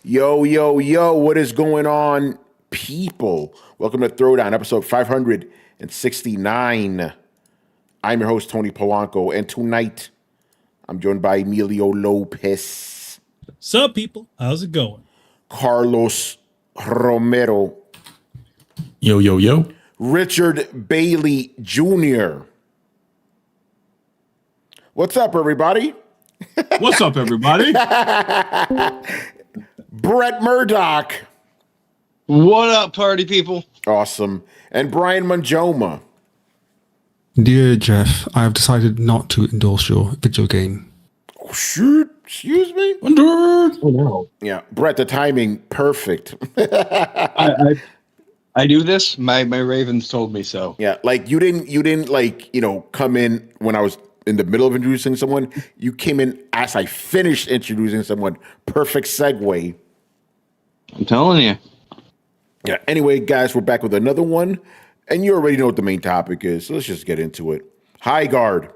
Yo, yo, yo, what is going on, people? Welcome to Throwdown, episode 569. I'm your host, Tony Polanco, and tonight I'm joined by Emilio Lopez. Sup, people? How's it going? Carlos Romero. Yo, yo, yo. Richard Bailey Jr. What's up, everybody? What's up, everybody? Brett Murdoch. What up, party people? Awesome. And Brian Manjoma. Dear Jeff, I have decided not to endorse your video game. Oh, shoot. Excuse me? Oh, no. Yeah, Brett, the timing, perfect. I do this. My Ravens told me so. Yeah, like you didn't like, come in when I was in the middle of introducing someone. You came in as I finished introducing someone. Perfect segue. I'm telling you. Yeah, anyway, guys, we're back with another one. And you already know what the main topic is, so let's just get into it. Highguard,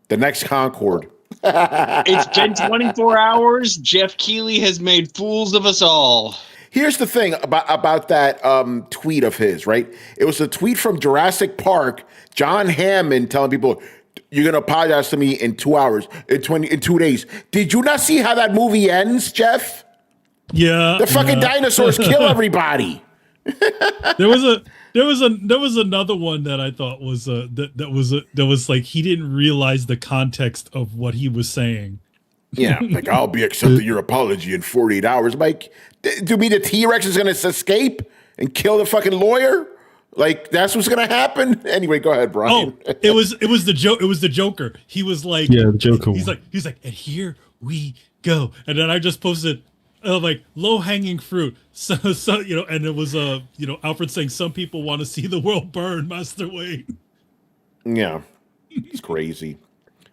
the next Concord. It's been 24 hours. Jeff Keighley has made fools of us all. Here's the thing about that tweet of his, right? It was a tweet from Jurassic Park, John Hammond telling people, you're going to apologize to me in 2 hours, in 2 days. Did you not see how that movie ends, Jeff? Yeah. The fucking dinosaurs kill everybody. There was another one that I thought was that was like he didn't realize the context of what he was saying. Yeah, like I'll be accepting your apology in 48 hours. Like, do you mean the T-Rex is going to escape and kill the fucking lawyer? Like that's what's going to happen? Anyway, go ahead, Brian. Oh, it was the joke. It was the Joker. He was like, yeah, the Joker. He's like, and here we go. And then I just posted like low hanging fruit. So and it was Alfred saying some people want to see the world burn, Master Wayne. Yeah, it's crazy.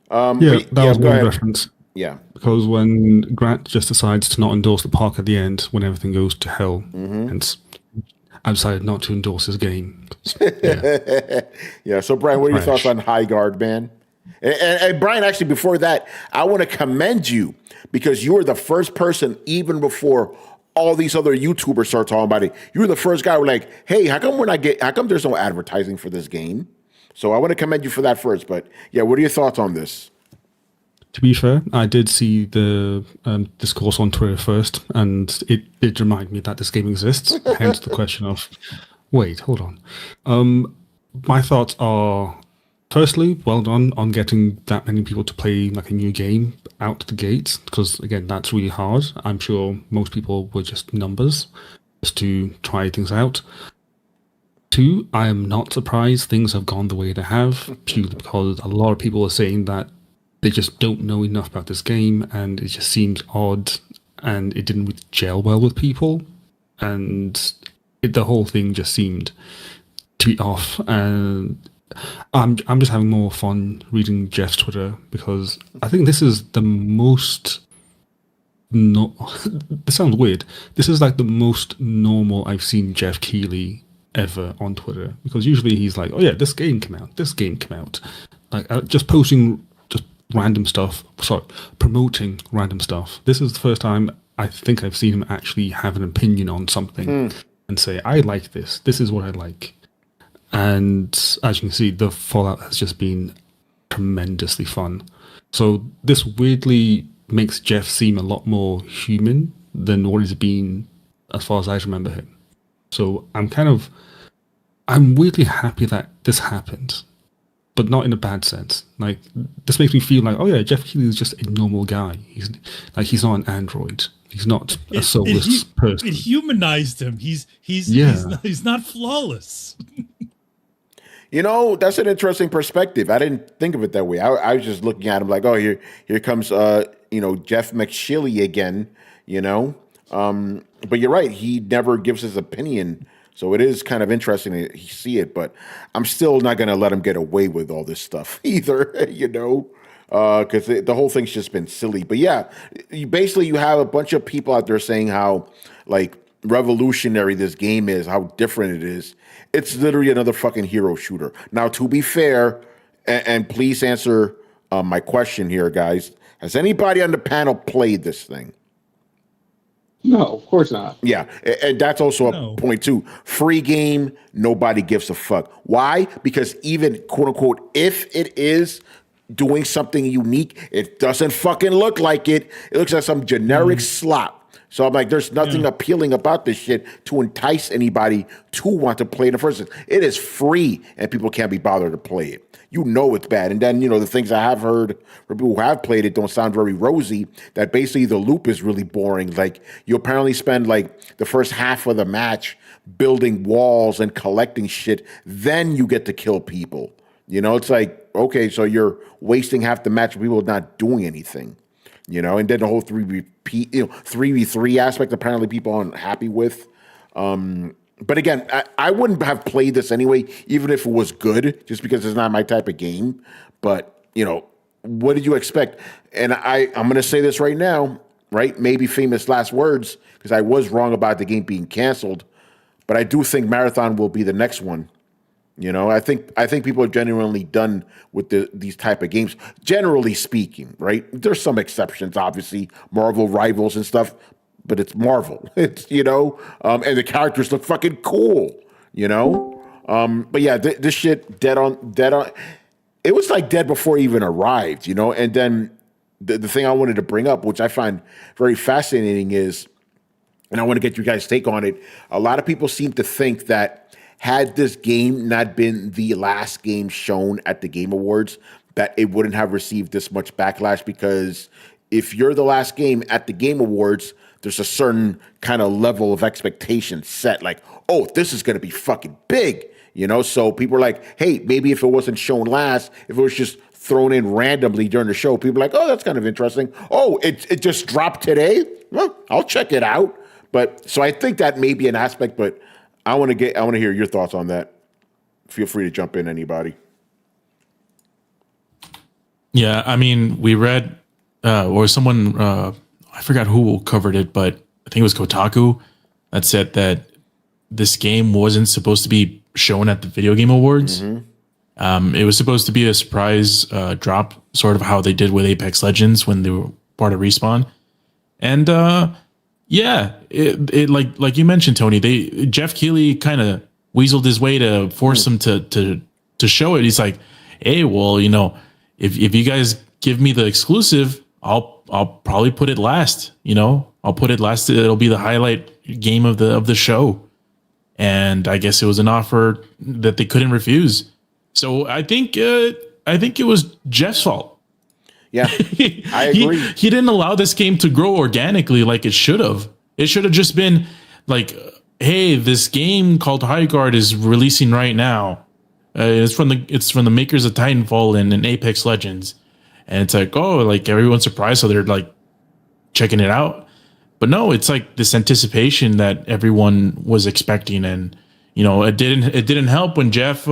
That was one reference. Yeah. Because when Grant just decides to not endorse the park at the end, when everything goes to hell, and I decided not to endorse his game. Yeah. Yeah. So, Brian, what are your thoughts on Highguard, man? And Brian, actually, before that, I want to commend you because you were the first person, even before all these other YouTubers start talking about it. You were the first guy who were like, hey, how come there's no advertising for this game? So I want to commend you for that first. But yeah, what are your thoughts on this? To be fair, I did see the discourse on Twitter first, and it did remind me that this game exists. Hence the question of, wait, hold on. My thoughts are, firstly, well done on getting that many people to play like a new game out the gate, because again, that's really hard. I'm sure most people were just numbers, just to try things out. Two, I am not surprised things have gone the way they have, purely because a lot of people are saying that they just don't know enough about this game, and it just seems odd, and it didn't really gel well with people, and the whole thing just seemed to be off. And I'm just having more fun reading Jeff's Twitter because I think this is the most. This sounds weird. This is like the most normal I've seen Jeff Keighley ever on Twitter, because usually he's like, "Oh yeah, this game came out," like just posting random stuff. Sorry, promoting random stuff. This is the first time I think I've seen him actually have an opinion on something and say, I like this. This is what I like. And as you can see, the fallout has just been tremendously fun. So this weirdly makes Jeff seem a lot more human than what he's been as far as I remember him. So I'm weirdly happy that this happened, but not in a bad sense. Like, this makes me feel like, oh yeah, Jeff Keighley is just a normal guy. He's not an android. He's not a soulless person. It humanized him. He's not flawless. That's an interesting perspective. I didn't think of it that way. I was just looking at him like, oh, here comes Jeff McShilley again. But you're right. He never gives his opinion. So it is kind of interesting to see it, but I'm still not going to let him get away with all this stuff either, because the whole thing's just been silly. But yeah, you have a bunch of people out there saying how like revolutionary this game is, how different it is. It's literally another fucking hero shooter. Now, to be fair, and please answer my question here, guys. Has anybody on the panel played this thing? No, of course not. Yeah, and that's also No. a point too. Free game, nobody gives a fuck. Why? Because even quote unquote, if it is doing something unique, it doesn't fucking look like it. It looks like some generic slop. So I'm like, there's nothing appealing about this shit to entice anybody to want to play it in the first place. It is free, and people can't be bothered to play it. You know it's bad. And then, the things I have heard from people who have played it don't sound very rosy, that basically the loop is really boring. Like, you apparently spend, like, the first half of the match building walls and collecting shit. Then you get to kill people. It's like, okay, so you're wasting half the match with people not doing anything. And then the whole 3v3 aspect, apparently people aren't happy with. But again, I wouldn't have played this anyway, even if it was good, just because it's not my type of game. But, what did you expect? And I'm going to say this right now, right? Maybe famous last words, because I was wrong about the game being canceled. But I do think Marathon will be the next one. I think people are genuinely done with these type of games, generally speaking, right? There's some exceptions, obviously, Marvel Rivals and stuff, but it's Marvel. It's, and the characters look fucking cool, But yeah, this shit dead on. It was like dead before it even arrived, And then the thing I wanted to bring up, which I find very fascinating, is, and I want to get you guys' take on it. A lot of people seem to think that had this game not been the last game shown at the Game Awards, that it wouldn't have received this much backlash, because if you're the last game at the Game Awards, there's a certain kind of level of expectation set, like, oh, this is going to be fucking big, So people are like, hey, maybe if it wasn't shown last, if it was just thrown in randomly during the show, people are like, oh, that's kind of interesting. Oh, it just dropped today? Well, I'll check it out. But so I think that may be an aspect, but I want to hear your thoughts on that. Feel free to jump in, anybody. Yeah, I mean, we read, or someone, I forgot who covered it, but I think it was Kotaku that said that this game wasn't supposed to be shown at the Video Game Awards. It was supposed to be a surprise drop, sort of how they did with Apex Legends when they were part of Respawn. And yeah, it like you mentioned, Tony, Jeff Keighley kind of weaseled his way to force them to show it. He's like, hey, well, if you guys give me the exclusive, I'll probably put it last. I'll put it last. It'll be the highlight game of the show. And I guess it was an offer that they couldn't refuse. So I think it was Jeff's fault. Yeah, I agree. He didn't allow this game to grow organically like it should have. It should have just been like, hey, this game called Highguard is releasing right now. It's from the makers of Titanfall and Apex Legends. And it's like, oh, like everyone's surprised, so they're like checking it out. But no, it's like this anticipation that everyone was expecting, and it didn't help when Jeff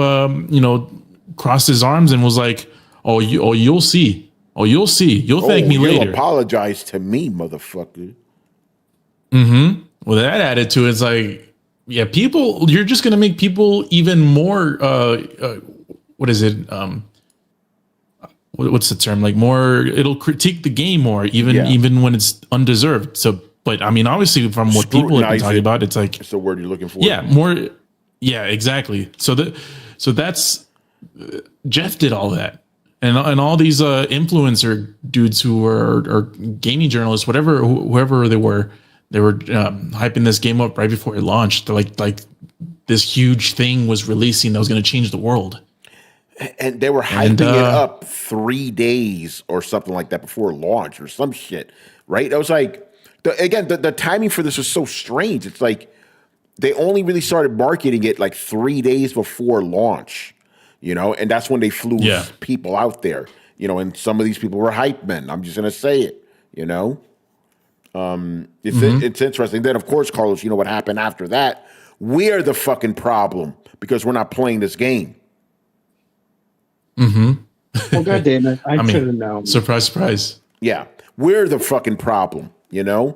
crossed his arms and was like, you'll see. Oh, you'll see. You'll thank me later. You'll apologize to me, motherfucker. Well, that attitude is like, yeah, you're just going to make people even more, what is it? What's the term? Like more, it'll critique the game more, even when it's undeserved. So, but I mean, obviously from what people have been talking about, it's like, it's the word you're looking for. Yeah, more. Yeah, exactly. So that's Jeff did all that. And all these influencer dudes who are gaming journalists, whoever they were hyping this game up right before it launched. They're like this huge thing was releasing that was going to change the world. And they were hyping it up 3 days or something like that before launch or some shit, right? I was like, the timing for this was so strange. It's like they only really started marketing it like 3 days before launch. And that's when they flew people out there, and some of these people were hype men. I'm just going to say it, It's interesting. Then, of course, Carlos, you know what happened after that? We're the fucking problem because we're not playing this game. Well, God damn it. I should have known. Surprise, surprise. Yeah. We're the fucking problem, And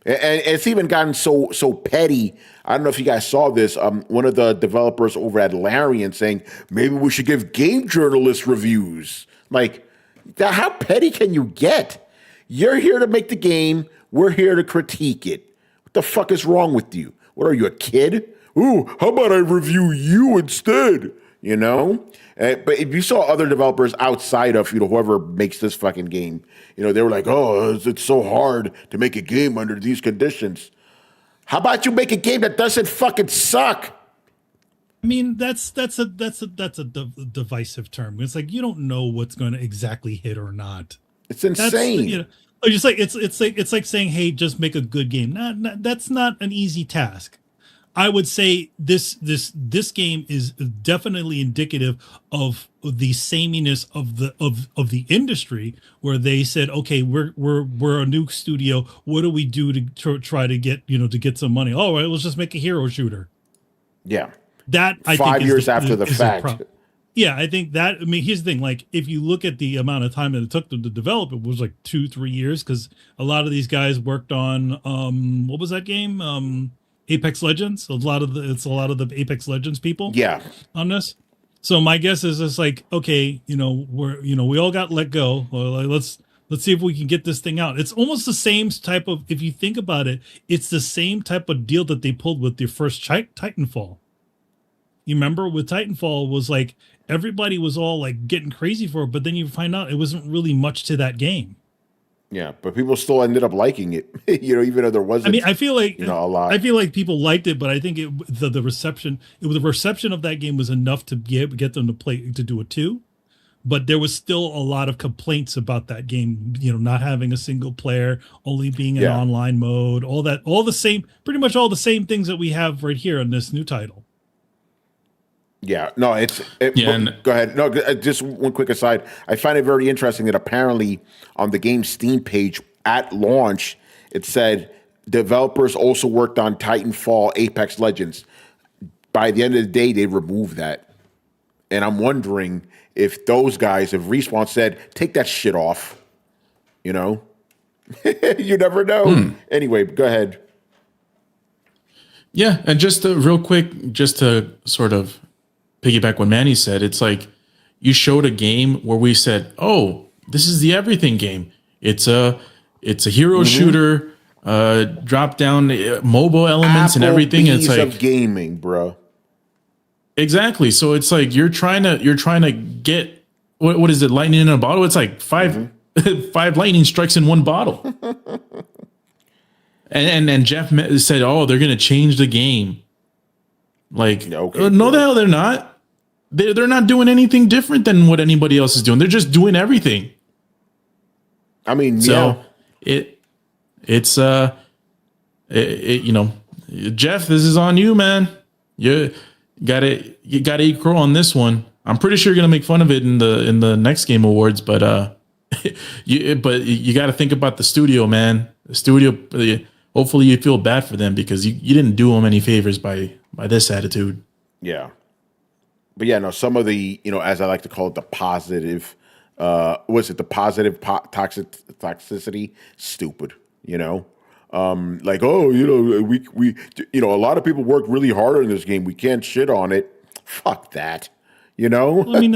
it's even gotten so petty. I don't know if you guys saw this. One of the developers over at Larian saying, maybe we should give game journalists reviews. Like, how petty can you get? You're here to make the game. We're here to critique it. What the fuck is wrong with you? What are you, a kid? Ooh, how about I review you instead? You know? But if you saw other developers outside of, whoever makes this fucking game, they were like, oh, it's so hard to make a game under these conditions. How about you make a game that doesn't fucking suck? I mean, that's a divisive term. It's like you don't know what's going to exactly hit or not. It's insane. Just like it's like saying, "Hey, just make a good game." That's not an easy task. I would say this game is definitely indicative of the sameness of the industry, where they said, "Okay, we're a new studio. What do we do to try to get to get some money? All right, let's just make a hero shooter." Yeah. That I 5 think years after the fact. Yeah, I think that. I mean, here's the thing: like, if you look at the amount of time that it took them to develop, it was like 2-3 years, because a lot of these guys worked on what was that game? Apex Legends. It's a lot of the Apex Legends people. Yeah. On this. So my guess is it's like, okay, we all got let go. Or let's see if we can get this thing out. It's almost the same type of, if you think about it, it's the same type of deal that they pulled with their first Titanfall. You remember with Titanfall was like everybody was all like getting crazy for it, but then you find out it wasn't really much to that game. Yeah, but people still ended up liking it, even though there wasn't. I mean, I feel like a lot. I feel like people liked it, but I think the reception of that game was enough to get them to do it too. But there was still a lot of complaints about that game, not having a single player, only being in online mode, pretty much all the same things that we have right here in this new title. Yeah, no, go ahead. No, just one quick aside. I find it very interesting that apparently on the game's Steam page at launch, it said developers also worked on Titanfall, Apex Legends. By the end of the day, they removed that. And I'm wondering if those guys, if Respawn said, take that shit off, you never know. Anyway, go ahead. Yeah, and just real quick, just to sort of piggyback what Manny said, it's like you showed a game where we said, "Oh, this is the everything game. It's a hero shooter, drop down mobile elements and everything." It's like of gaming, bro. Exactly. So it's like you're trying to get what is it? Lightning in a bottle. It's like five lightning strikes in one bottle. and Jeff said, "Oh, they're gonna change the game." Like, no, the hell they're not. They're not doing anything different than what anybody else is doing. They're just doing everything. I mean, so it's Jeff, this is on you, man. You gotta eat crow on this one. I'm pretty sure you're gonna make fun of it in the next Game Awards, but you got to think about the studio, man. The studio. Hopefully, you feel bad for them because you didn't do them any favors by this attitude. Yeah. But yeah, no, some of the, as I like to call it, the positive, the positive toxicity? Stupid, like, oh, we a lot of people worked really hard on this game. We can't shit on it. Fuck that, Well, I mean,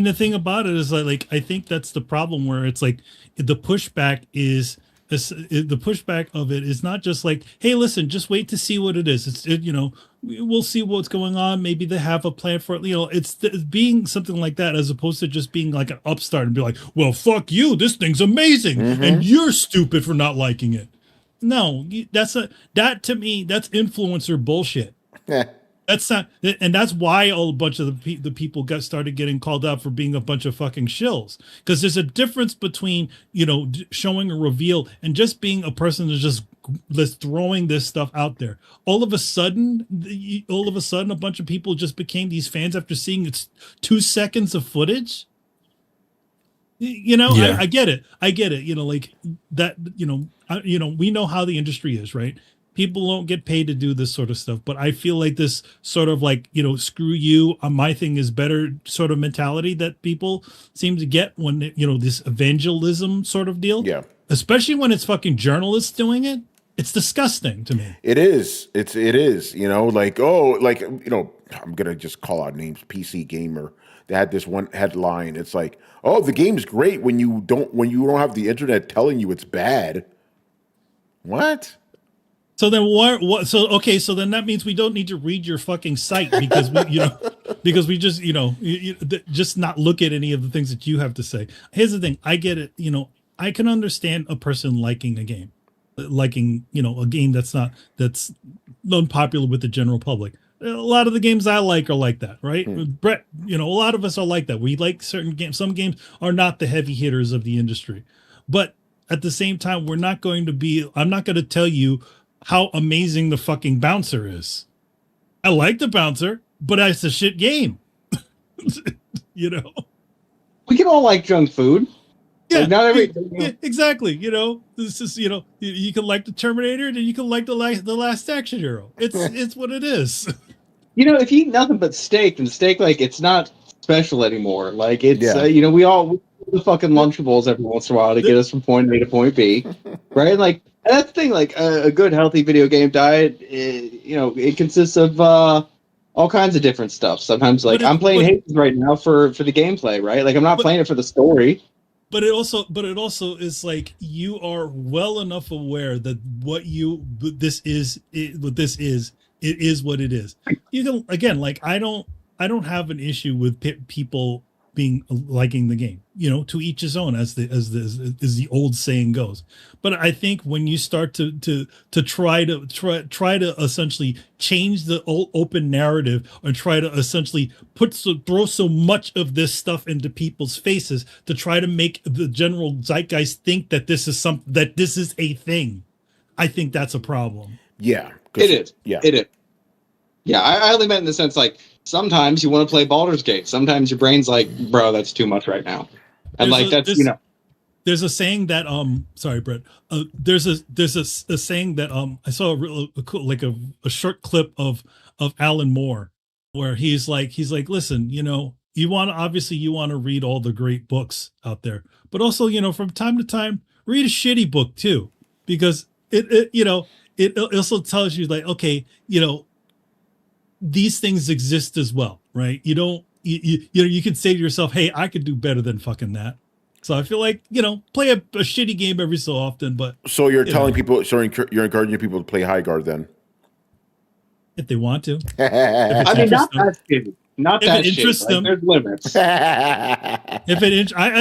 the thing about it is like I think that's the problem where it's like the pushback of it is not just like, hey, listen, just wait to see what it is. We'll see what's going on. Maybe they have a plan for it. It's being something like that as opposed to just being like an upstart and be like, well, fuck you. This thing's amazing. And you're stupid for not liking it. No, that to me, that's influencer bullshit. That's not, and that's why a bunch of the people started getting called out for being a bunch of fucking shills. Because there's a difference between showing a reveal and just being a person that's just throwing this stuff out there. All of a sudden, a bunch of people just became these fans after seeing its 2 seconds of footage. Yeah. I get it. Like that. We know how the industry is, right? People don't get paid to do this sort of stuff, but I feel like this sort of like, screw you, my thing is better sort of mentality that people seem to get when, this evangelism sort of deal. Yeah. Especially when it's fucking journalists doing it. It's disgusting to me. It is. It is, like, oh, like, I'm going to just call out names, PC Gamer. They had this one headline. It's like, oh, the game's great when you don't have the internet telling you it's bad. What? So then what? So okay. So then that means we don't need to read your fucking site because because we just just not look at any of the things that you have to say. Here's the thing. I get it. I can understand a person liking a game, liking a game that's unpopular with the general public. A lot of the games I like are like that, right? Brett, a lot of us are like that. We like certain games. Some games are not the heavy hitters of the industry, but at the same time, I'm not going to tell you how amazing the fucking Bouncer is. I like the Bouncer, but it's a shit game. We can all like junk food. Yeah, like not every. Exactly. This is you can like the Terminator, and you can like the Last Action Hero. It's what it is. If you eat nothing but steak, then steak it's not special anymore. Like it's we all the fucking Lunchables every once in a while to get us from point A to point B, right? And that's the thing. A good healthy video game diet, it consists of all kinds of different stuff. Sometimes I'm playing Hades right now for the gameplay, right? I'm not playing it for the story. But it also is you are well enough aware that it is what it is. You can again, I don't have an issue with people liking the game. To each his own, as the old saying goes. But I think when you start to try to essentially change the open narrative or try to essentially throw so much of this stuff into people's faces to try to make the general zeitgeist think that this is a thing, I think that's a problem. Yeah, it is. Yeah, it is. Yeah, I only meant in the sense sometimes you want to play Baldur's Gate. Sometimes your brain's bro, that's too much right now. And there's a saying that sorry, Brett. There's a saying that I saw a cool a short clip of Alan Moore where he's like, listen, you want to read all the great books out there, but also from time to time read a shitty book too, because it also tells you okay, these things exist as well, right? You can say to yourself, hey, I could do better than fucking that. So I feel play a shitty game every so often, but so you're telling people, so you're encouraging people to play Highguard then, if they want to. I mean, not that shitty. Not that it interests them. There's limits. I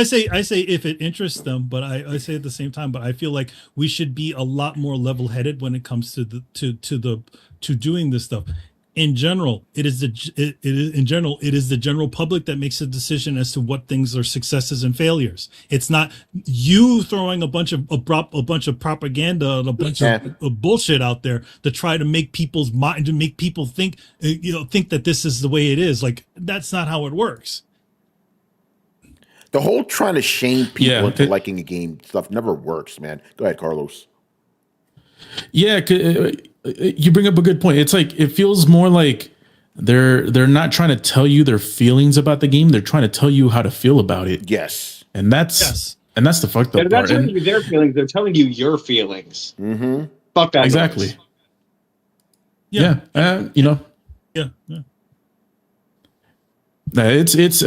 say if it interests them, but I say at the same time, but I feel like we should be a lot more level-headed when it comes to doing this stuff. In general, it is the general public that makes a decision as to what things are successes and failures. It's not you throwing a bunch of propaganda and a bunch of bullshit out there to try to make people's mind, to make people think that this is the way it is. That's not how it works. The whole trying to shame people into liking a game stuff never works, man. Go ahead, Carlos. Yeah, you bring up a good point. It's it feels more like they're not trying to tell you their feelings about the game. They're trying to tell you how to feel about it. Yes, and that's the fucked up part. They're not telling you their feelings. They're telling you your feelings. Mm-hmm. Fuck that. Exactly. Noise. Yeah. Yeah. It's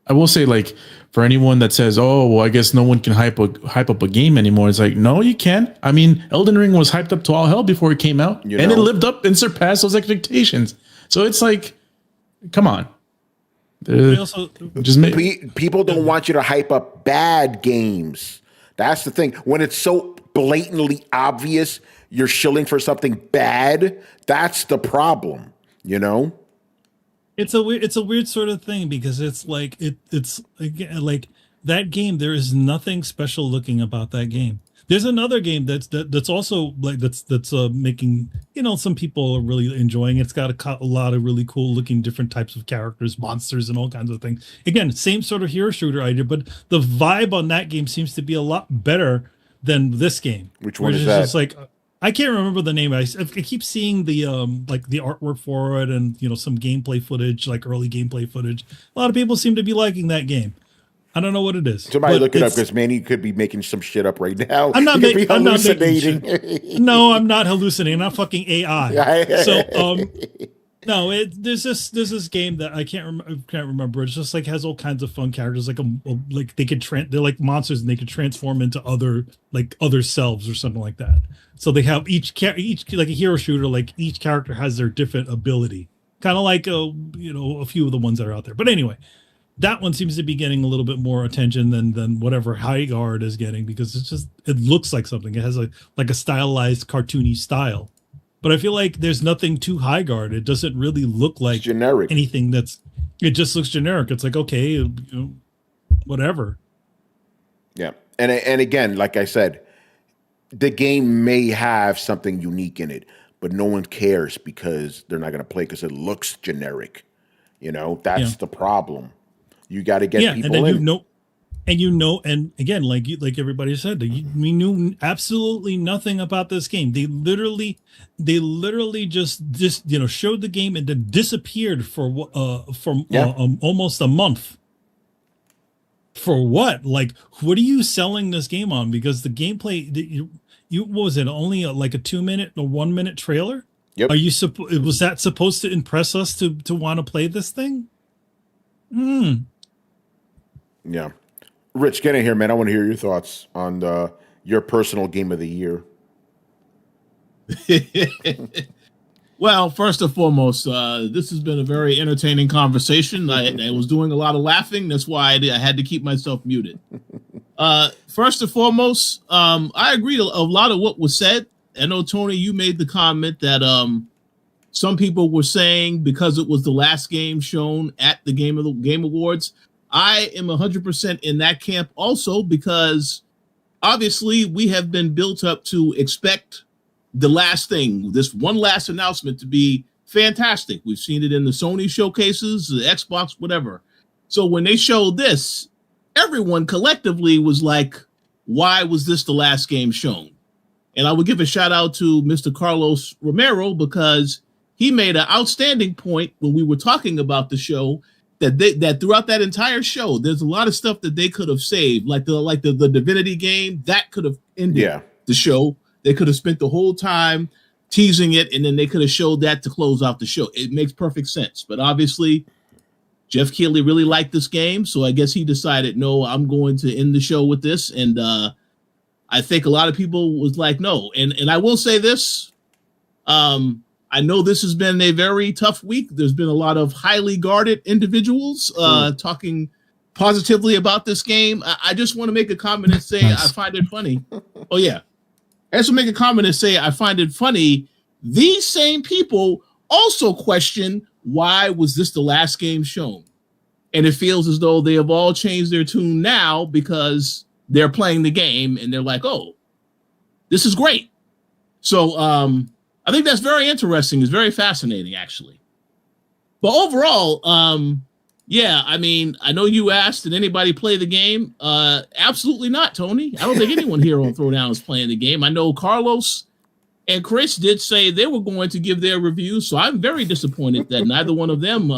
I will say for anyone that says, oh, well, I guess no one can hype up a game anymore. It's no, you can. I mean, Elden Ring was hyped up to all hell before it came out, and it lived up and surpassed those expectations. So it's come on. People don't want you to hype up bad games. That's the thing. When it's so blatantly obvious you're shilling for something bad, that's the problem, It's a weird sort of thing because it's it's again, that game. There is nothing special looking about that game. There's another game that's also that's making some people are really enjoying. It's got a lot of really cool looking different types of characters, monsters, and all kinds of things. Again, same sort of hero shooter idea, but the vibe on that game seems to be a lot better than this game. Which one is that? Just I can't remember the name. I keep seeing the the artwork for it and some gameplay footage, early gameplay footage. A lot of people seem to be liking that game. I don't know what it is. Somebody look it up because Manny could be making some shit up right now. I'm not hallucinating. No, I'm not hallucinating. I'm not fucking AI. So No, there's this game that I can't remember. It's just like has all kinds of fun characters, like like they could they're like monsters and they could transform into other selves or something like that. So they have each like a hero shooter, like each character has their different ability, kind of like a few of the ones that are out there. But anyway, that one seems to be getting a little bit more attention than whatever Highguard is getting, because it looks like something. It has like a stylized cartoony style. But I feel like there's nothing to Highguard. It doesn't really look like generic. Anything it just looks generic. It's like, okay, whatever. Yeah. And again, like I said, the game may have something unique in it, but no one cares because they're not going to play because it looks generic. That's the problem. You got to get people in. And again, like everybody said, we knew absolutely nothing about this game. They literally just showed the game and then disappeared for almost a month. For what? Like, what are you selling this game on? Because the gameplay, what was it? Only like a 2-minute or 1-minute trailer? Yep. Was that supposed to impress us to want to play this thing? Yeah. Rich, get in here, man. I want to hear your thoughts on your personal game of the year. Well, first and foremost, this has been a very entertaining conversation. I was doing a lot of laughing. That's why I had to keep myself muted. First and foremost, I agree to a lot of what was said. I know, Tony, you made the comment that some people were saying because it was the last game shown at the Game Awards. I am 100% in that camp also, because obviously we have been built up to expect the last thing, this one last announcement, to be fantastic. We've seen it in the Sony showcases, the Xbox, whatever. So when they showed this, everyone collectively was like, why was this the last game shown? And I would give a shout out to Mr. Carlos Romero, because he made an outstanding point when we were talking about the show, that throughout that entire show, there's a lot of stuff that they could have saved, like the Divinity game that could have ended the show. They could have spent the whole time teasing it, and then they could have showed that to close out the show. It makes perfect sense. But obviously, Jeff Keighley really liked this game, so I guess he decided, no, I'm going to end the show with this. And I think a lot of people was like, no. And I will say this. I know this has been a very tough week. There's been a lot of highly guarded individuals talking positively about this game. I just want to make a comment and say I find it funny. Oh, yeah. I just want to make a comment and say I find it funny. These same people also question, why was this the last game shown? And it feels as though they have all changed their tune now because they're playing the game and they're like, oh, this is great. So I think that's very interesting. It's very fascinating, actually. But overall, yeah, I mean, I know you asked, did anybody play the game? Absolutely not, Tony. I don't think anyone here on Throwdown is playing the game. I know Carlos and Chris did say they were going to give their reviews, so I'm very disappointed that neither one of them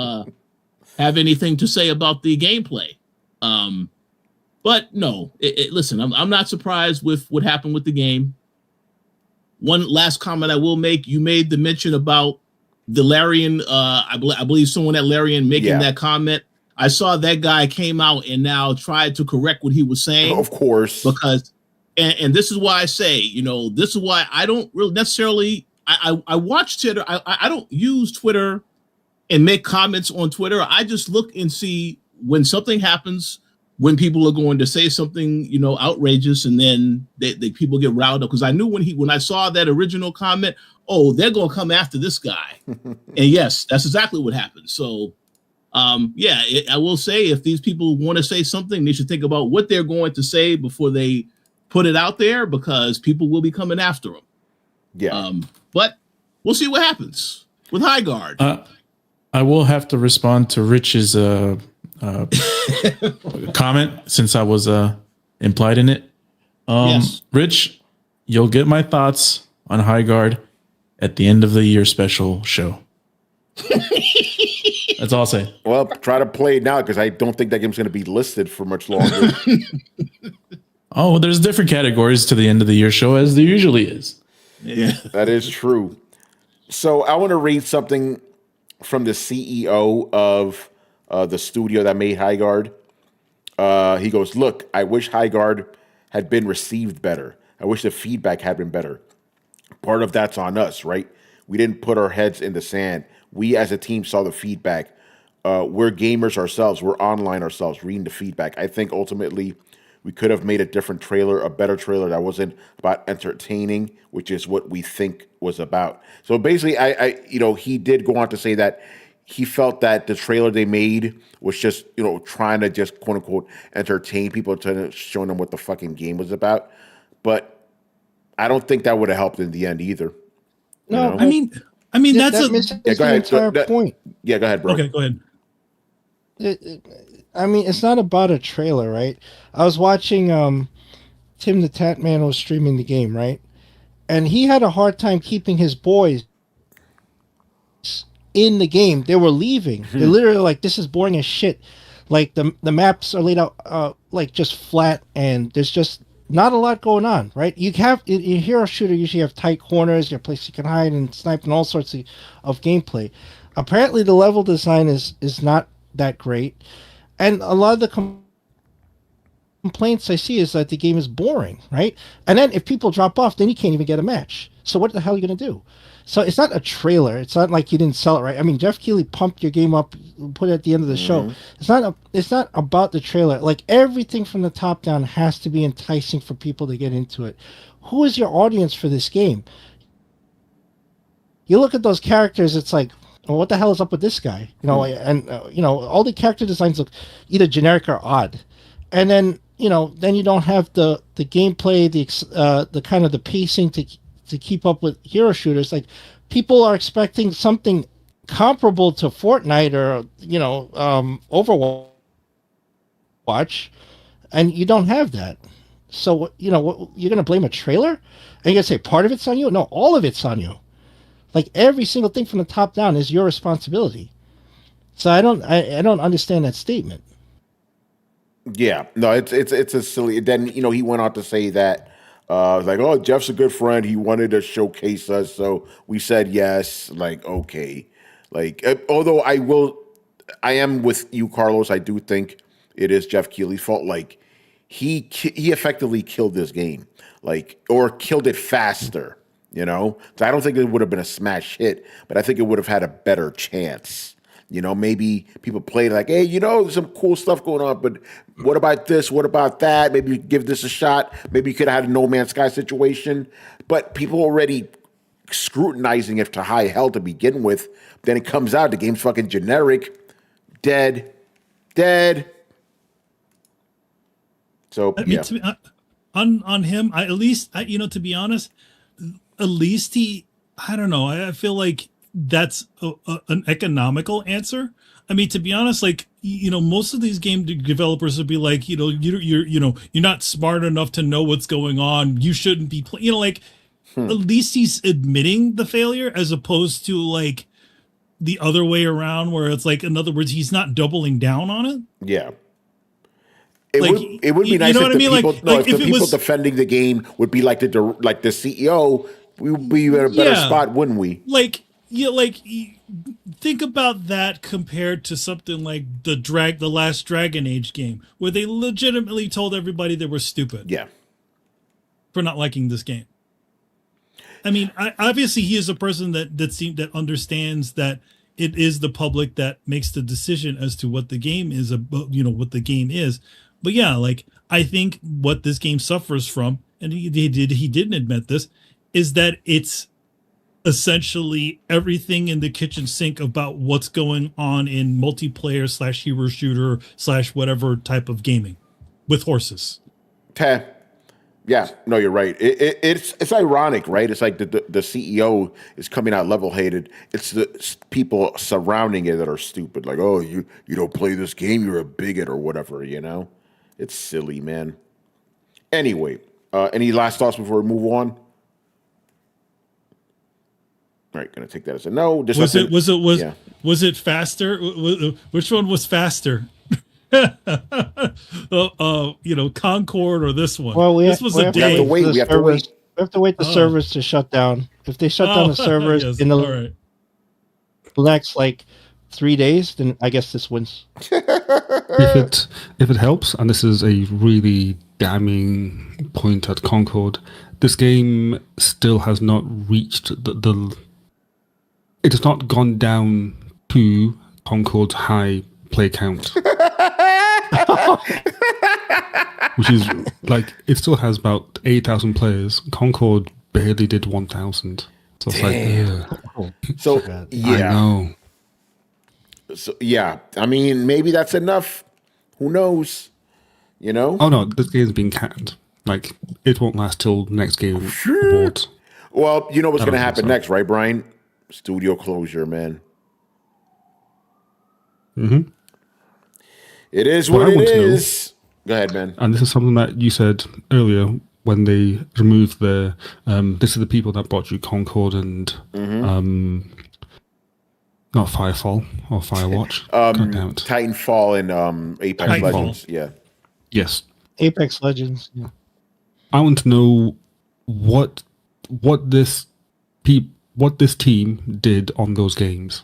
have anything to say about the gameplay. But no, listen, I'm not surprised with what happened with the game. One last comment I will make: you made the mention about the Larian. I believe someone at Larian making that comment. I saw that guy came out and now tried to correct what he was saying. Of course, because and this is why I say, this is why I don't really necessarily. I watch Twitter. I don't use Twitter and make comments on Twitter. I just look and see when something happens, when people are going to say something, outrageous, and then they people get riled up. Because I knew when I saw that original comment, oh, they're going to come after this guy. And yes, that's exactly what happened. So, I will say, if these people want to say something, they should think about what they're going to say before they put it out there, because people will be coming after them. Yeah. But we'll see what happens with Highguard. I will have to respond to Rich's comment, since I was implied in it. Yes. Rich, you'll get my thoughts on Highguard at the end of the year special show. That's all I'll say. Well, try to play it now, because I don't think that game's going to be listed for much longer. Oh, there's different categories to the end of the year show, as there usually is. Yeah, that is true. So I want to read something from the CEO of the studio that made Highguard. He goes, "Look, I wish Highguard had been received better. I wish the feedback had been better. Part of that's on us, right? We didn't put our heads in the sand. We as a team saw the feedback. We're gamers ourselves. We're online ourselves, reading the feedback. I think ultimately we could have made a different trailer, a better trailer that wasn't about entertaining, which is what we think was about." So basically, he did go on to say that he felt that the trailer they made was just, trying to just quote unquote entertain people, to show them what the fucking game was about. But I don't think that would have helped in the end either. No, I mean that's that misses the entire point. Yeah, go ahead, bro. Okay, go ahead. It's not about a trailer, right? I was watching Tim the Tatman was streaming the game, right? And he had a hard time keeping his boys in the game. They were leaving. They're literally like, "This is boring as shit." Like the maps are laid out like just flat, and there's just not a lot going on, right? You have in a hero shooter usually have tight corners, your place you can hide and snipe, and all sorts of gameplay. Apparently, the level design is not that great, and a lot of the complaints I see is that the game is boring, right? And then if people drop off, then you can't even get a match. So what the hell are you going to do? So it's not a trailer. It's not like you didn't sell it right. I mean, Jeff Keighley pumped your game up, put it at the end of the show. It's not about the trailer. Like everything from the top down has to be enticing for people to get into it. Who is your audience for this game? You look at those characters, it's like, well, what the hell is up with this guy? And all the character designs look either generic or odd. And then, then you don't have the gameplay, the kind of the pacing to keep up with hero shooters. Like people are expecting something comparable to Fortnite or Overwatch, and you don't have that. So you're going to blame a trailer, and you're going to say part of it's on you? No, all of it's on you. Like every single thing from the top down is your responsibility. So I don't understand that statement. Yeah, no, it's a silly. Then he went on to say that like, "Oh, Jeff's a good friend. He wanted to showcase us, so we said yes." Like, okay, like although I am with you, Carlos. I do think it is Jeff Keighley's fault. Like he effectively killed this game, like, or killed it faster. So I don't think it would have been a smash hit, but I think it would have had a better chance. Maybe people played like, "Hey, there's some cool stuff going on, but what about this? What about that? Maybe give this a shot. Maybe you could have had a No Man's Sky situation." But people already scrutinizing it to high hell to begin with. Then it comes out, the game's fucking generic, dead. So yeah. On him, at least to be honest, at least I don't know. I feel like that's an economical answer. I mean, to be honest, like, most of these game developers would be like, you're not smart enough to know what's going on. You shouldn't be playing, at least he's admitting the failure as opposed to like the other way around where it's like, in other words, he's not doubling down on it. Yeah. It would be nice if the people, if the people defending the game would be like the CEO, we would be in a better spot, wouldn't we? Think about that compared to something like the last Dragon Age game, where they legitimately told everybody they were stupid. Yeah. For not liking this game. I mean, obviously he is a person that understands that it is the public that makes the decision as to what the game is about, what the game is. But yeah, I think what this game suffers from, and he didn't admit this, is that it's essentially everything in the kitchen sink about what's going on in multiplayer / hero shooter / whatever type of gaming with horses. Yeah, no, you're right. It's ironic, right? It's like the CEO is coming out level-headed. It's the people surrounding it that are stupid. Like, "Oh, you don't play this game, you're a bigot," or whatever, It's silly, man. Anyway, any last thoughts before we move on? All right, gonna take that as a no. Was it faster? Which one was faster? Concord or this one? Well, this was a day. We have to wait. We have to wait the servers to shut down. If they shut down the servers yes, in the all right. the next like 3 days, then I guess this wins. If it helps, and this is a really damning point at Concord, this game still has not reached the it has not gone down to Concord's high play count. Which is like, it still has about 8,000 players. Concord barely did 1,000. So it's like, So yeah, I know. So yeah, I mean, maybe that's enough. Who knows? You know? Oh no, this game's been canned. Like, it won't last till the next game awards. Well, you know what's I going to don't happen think so. next, right, Brian? Studio closure, man. Mm-hmm. It is What what I it want to know- is. Go ahead, man. And this is something that you said earlier when they removed the this is the people that bought you Concord and not Firefall or Firewatch. God damn it. Titanfall and Apex Titanfall. Legends. Yeah. Yes. Apex Legends. Yeah. I want to know what this team did on those games.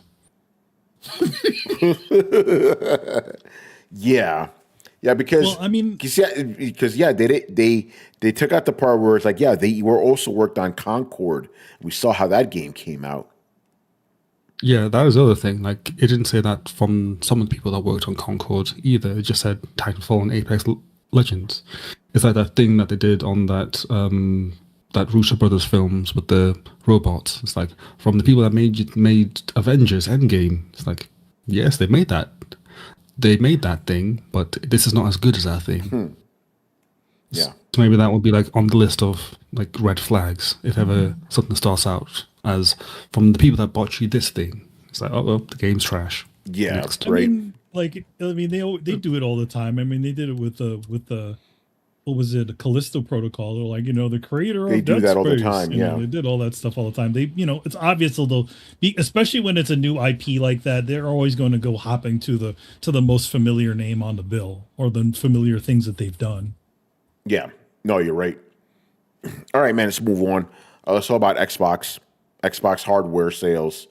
Yeah. Yeah, because Well, I mean, they took out the part where it's like, yeah, they were also worked on Concord. We saw how that game came out. Yeah, that is the other thing. Like, it didn't say that from some of the people that worked on Concord either. It just said Titanfall and Apex Legends. It's like that thing that they did on that Russo Brothers films with the robots. It's like, from the people that made Avengers Endgame. It's like, yes, they made that. They made that thing, but this is not as good as that thing. Yeah. So maybe that would be like on the list of like red flags if ever something starts out as from the people that bought you this thing. It's like, oh well, the game's trash. Yeah, Next. right. they do it all the time. I mean, they did it with the what was it, Callisto Protocol? They're like, the creator They of do Dead that all the Space, time, yeah. they did all that stuff all the time. They, it's obvious they'll be, especially when it's a new IP like that, they're always going to go hopping to the most familiar name on the bill or the familiar things that they've done. Yeah. No, you're right. All right, man, let's move on. Let's talk about Xbox. Xbox hardware sales.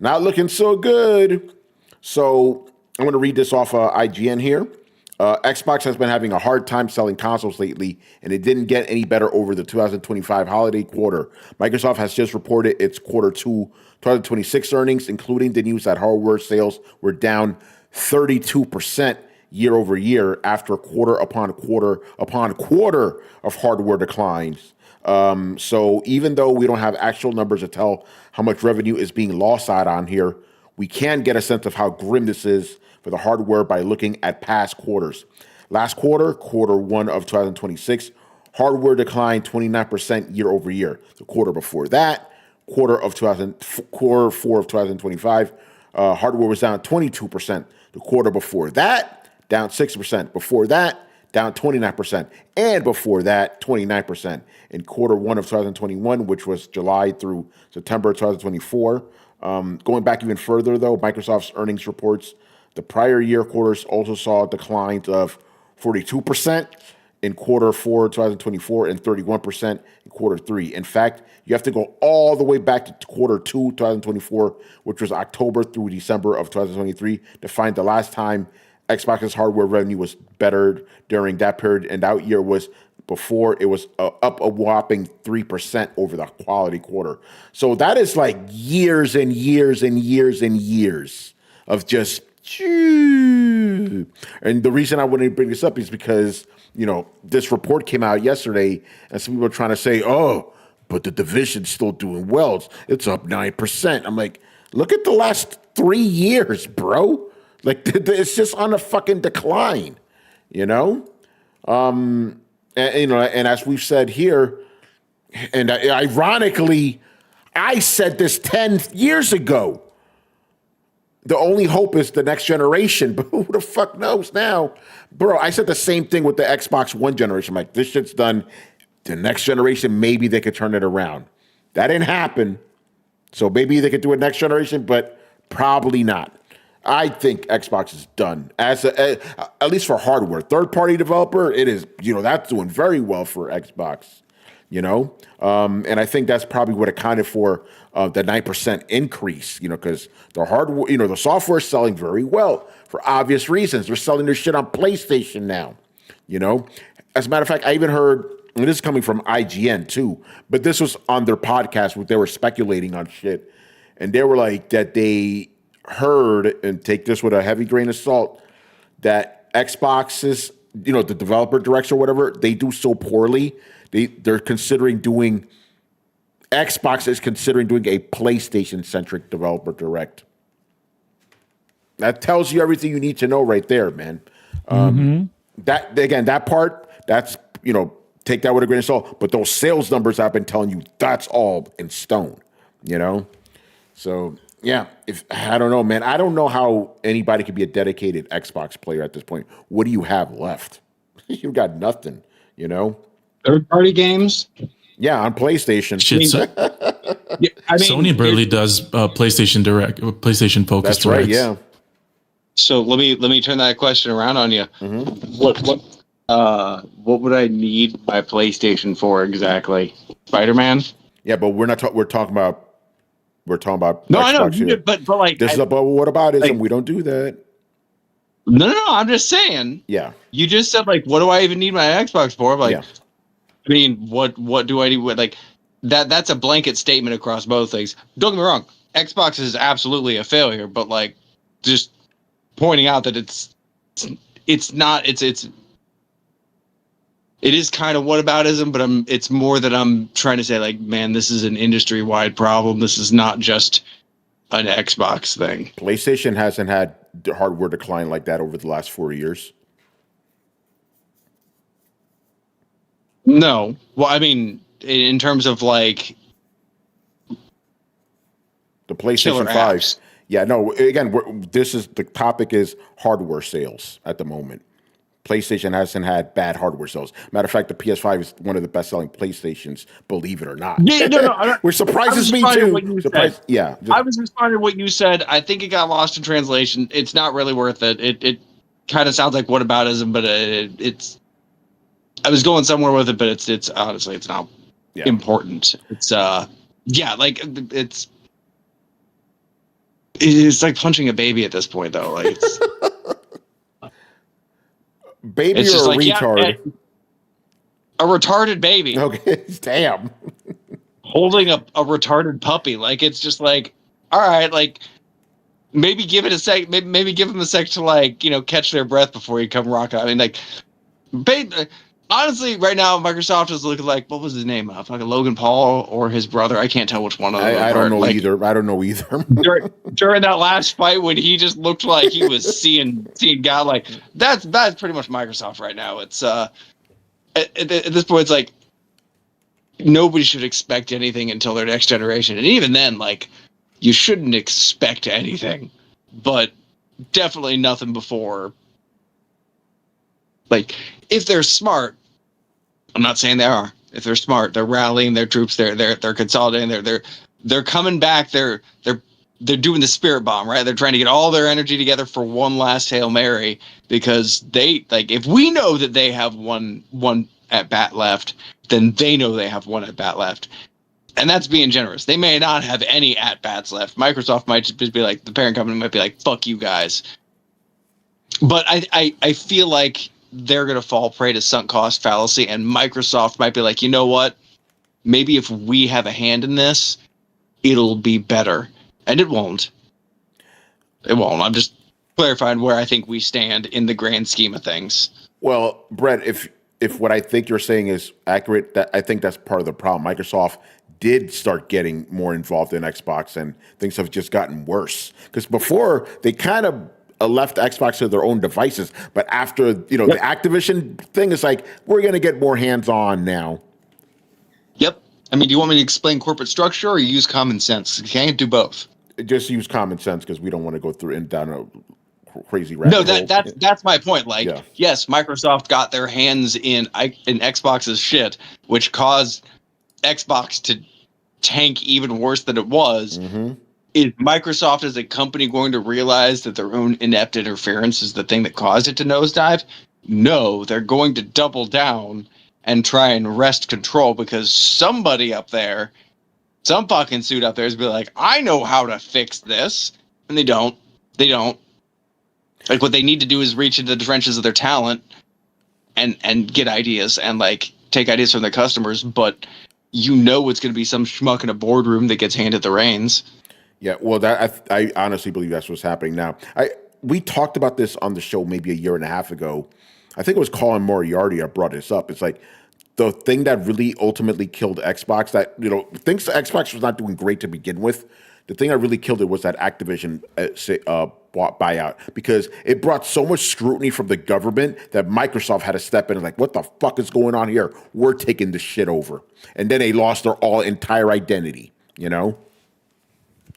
Not looking so good. So I'm going to read this off IGN here. Xbox has been having a hard time selling consoles lately, and it didn't get any better over the 2025 holiday quarter. Microsoft has just reported its quarter 2 2026 earnings, including the news that hardware sales were down 32% year over year after quarter upon quarter of hardware declines. So even though we don't have actual numbers to tell how much revenue is being lost out on here, we can get a sense of how grim this is for the hardware by looking at past quarters. Last quarter, quarter 1 of 2026, hardware declined 29% year over year. The quarter before that, quarter 4 of 2025, hardware was down 22%. The quarter before that, down 6%. Before that, down 29%. And before that, 29%. In quarter 1 of 2021, which was July through September 2024. Going back even further, though, Microsoft's earnings reports, the prior year quarters also saw declines of 42% in quarter 4 2024 and 31% in quarter 3. In fact, you have to go all the way back to quarter 2 2024, which was October through December of 2023, to find the last time Xbox's hardware revenue was better during that period, and that year was before it was up a whopping 3% over the quality quarter. So that is like years and years and years and years of just. And the reason I wanted to bring this up is because, this report came out yesterday and some people are trying to say, oh, but the division's still doing well. It's up 9%. I'm like, look at the last 3 years, bro. Like, it's just on a fucking decline, And as we've said here, and ironically, I said this 10 years ago. The only hope is the next generation, but who the fuck knows now? Bro, I said the same thing with the Xbox One generation. I'm like, this shit's done. The next generation, maybe they could turn it around. That didn't happen. So maybe they could do it next generation, but probably not. I think Xbox is done. At least for hardware. Third-party developer, it is, that's doing very well for Xbox. you know? And I think that's probably what accounted for the 9% increase, you know, because the hardware, you know, the software is selling very well for obvious reasons. They're selling their shit on PlayStation now, you know? As a matter of fact, I even heard, and this is coming from IGN too, but this was on their podcast where they were speculating on shit. And they were like that they heard, and take this with a heavy grain of salt, that Xbox's, you know, the developer directs or whatever, they do so poorly. They're considering doing, Xbox is considering doing a PlayStation-centric developer direct. That tells you everything you need to know right there, man. That, again, that part, that's, you know, take that with a grain of salt. But those sales numbers I've been telling you, that's all in stone, you know? So, yeah, I don't know, man. I don't know how anybody could be a dedicated Xbox player at this point. What do you have left? You got nothing, you know? Third-party games? Yeah, on PlayStation. Shit, Sony barely does PlayStation Direct, PlayStation Focus. That's right, yeah. So let me turn that question around on you. What would I need my PlayStation for exactly? Spider-Man? Yeah, but we're not. We're talking about. No, Xbox, I know, here. But like this is about what about it? Like, we don't do that. No. I'm just saying. Yeah. You just said like, what do I even need my Xbox for? Like, yeah. I mean, what do I need? Like that's a blanket statement across both things. Don't get me wrong. Xbox is absolutely a failure, but like, just pointing out that it's not. It is kind of whataboutism, but it's more that I'm trying to say, like, man, this is an industry-wide problem. This is not just an Xbox thing. PlayStation hasn't had hardware decline like that over the last 4 years. No. Well, I mean, in terms of, like, the PlayStation 5. Apps. Yeah, no, again, the topic is hardware sales at the moment. PlayStation hasn't had bad hardware sales. Matter of fact, the PS5 is one of the best-selling PlayStations, believe it or not. Yeah, no, which surprises me too. Yeah, I was responding to what you said. I think it got lost in translation. It's not really worth it. It kind of sounds like whataboutism, but it's. I was going somewhere with it, but it's honestly it's not important. It's like it's like punching a baby at this point, though. Like. It's, baby it's or a like, retard? Yeah, a retarded baby. Okay, damn. Holding a retarded puppy. Like, it's just like, all right, like, maybe give it a sec. Maybe give them a sec to, like, you know, catch their breath before you come rock out. I mean, like, honestly, right now, Microsoft is looking like, what was his name? Fucking Logan Paul or his brother? I can't tell which one of them. I don't know either. I don't know either. during that last fight when he just looked like he was seeing God, like that's pretty much Microsoft right now. It's at this point, it's like nobody should expect anything until their next generation, and even then, like you shouldn't expect anything, but definitely nothing before. Like, if they're smart, I'm not saying they are. If they're smart, they're rallying their troops. They're consolidating. They're coming back. They're doing the spirit bomb, right? They're trying to get all their energy together for one last Hail Mary because they like. If we know that they have one at bat left, then they know they have one at bat left, and that's being generous. They may not have any at bats left. Microsoft might just be like, the parent company might be like, "Fuck you guys." But I feel like they're going to fall prey to sunk cost fallacy, and Microsoft might be like, you know what? Maybe if we have a hand in this, it'll be better. And it won't. It won't. I'm just clarifying where I think we stand in the grand scheme of things. Well, Brett, if what I think you're saying is accurate, that I think that's part of the problem. Microsoft did start getting more involved in Xbox, and things have just gotten worse. Because before, they kind of left Xbox to their own devices, but after the Activision thing, is like we're going to get more hands-on now. Yep. I mean, do you want me to explain corporate structure or use common sense? You can't do both. Just use common sense because we don't want to go through and down a crazy rabbit hole. No, that's my point. Like, yes, Microsoft got their hands in Xbox's shit, which caused Xbox to tank even worse than it was. Mm-hmm. Is Microsoft as a company going to realize that their own inept interference is the thing that caused it to nosedive? No, they're going to double down and try and wrest control because somebody up there, some fucking suit up there is be like, I know how to fix this. And they don't. They don't. Like, what they need to do is reach into the trenches of their talent and get ideas and, like, take ideas from their customers. But you know it's going to be some schmuck in a boardroom that gets handed the reins. Yeah, well, that I honestly believe that's what's happening now. We talked about this on the show maybe a year and a half ago. I think it was Colin Moriarty that brought this up. It's like the thing that really ultimately killed Xbox, that, you know, thinks Xbox was not doing great to begin with. The thing that really killed it was that Activision buyout, because it brought so much scrutiny from the government that Microsoft had to step in and like, what the fuck is going on here? We're taking this shit over. And then they lost their entire identity, you know?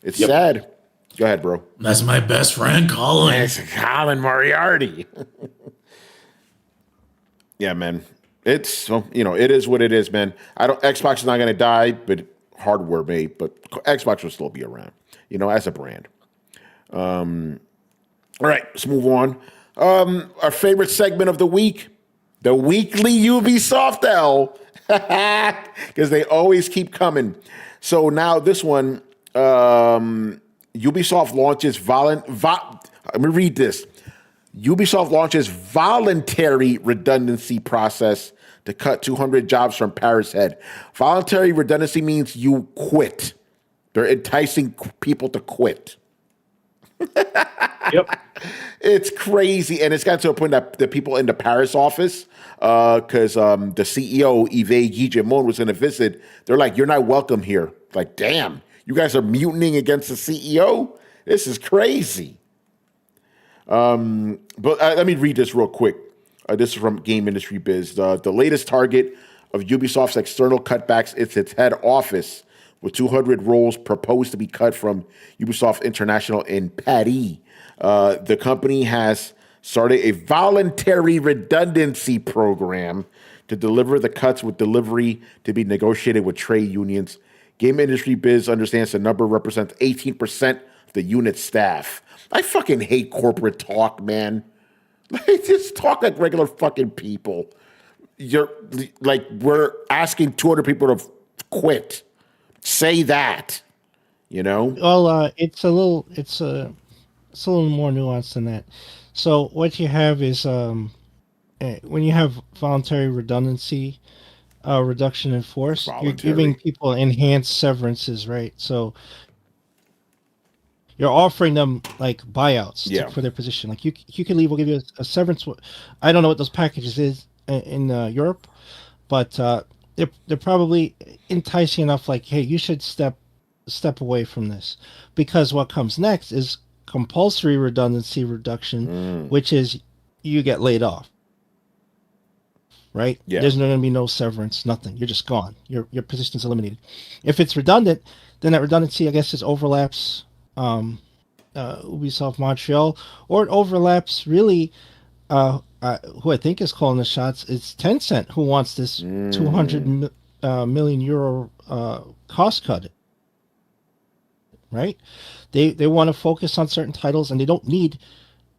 It's sad. Go ahead, bro. That's my best friend, Colin. It's Colin Moriarty. Yeah, man. It's, you know, it is what it is, man. Xbox is not going to die, but hardware may, but Xbox will still be around, you know, as a brand. All right, let's move on. Our favorite segment of the week, the weekly Ubisoft L, because they always keep coming. So now this one, Ubisoft launches let me read this. Ubisoft launches voluntary redundancy process to cut 200 jobs from Paris head. Voluntary redundancy means you quit. They're enticing people to quit. Yep. It's crazy. And it's got to a point that the people in the Paris office, because the CEO, Yves was going to visit, they're like, you're not welcome here. Like, damn, you guys are mutinying against the CEO? This is crazy. But let me read this real quick. This is from Game Industry Biz. The latest target of Ubisoft's external cutbacks is its head office, with 200 roles proposed to be cut from Ubisoft International in Paris. The company has started a voluntary redundancy program to deliver the cuts, with delivery to be negotiated with trade unions. Game Industry Biz understands the number represents 18% of the unit staff. I fucking hate corporate talk, man. Just talk like regular fucking people. You're like, we're asking 200 people to quit. Say that, you know? Well, it's a little more nuanced than that. So what you have is when you have voluntary redundancy, reduction in force, you're giving people enhanced severances, right? So you're offering them like buyouts for their position. Like you can leave, we'll give you a severance. I don't know what those packages is in Europe, but they're probably enticing enough. Like, hey, you should step away from this, because what comes next is compulsory redundancy reduction, which is you get laid off. Right? Yeah. There's going to be no severance, nothing. You're just gone. Your position is eliminated. If it's redundant, then that redundancy, I guess, is overlaps Ubisoft Montreal, or it overlaps really who I think is calling the shots. It's Tencent who wants this 200 million euro cost cut. Right? They want to focus on certain titles, and they don't need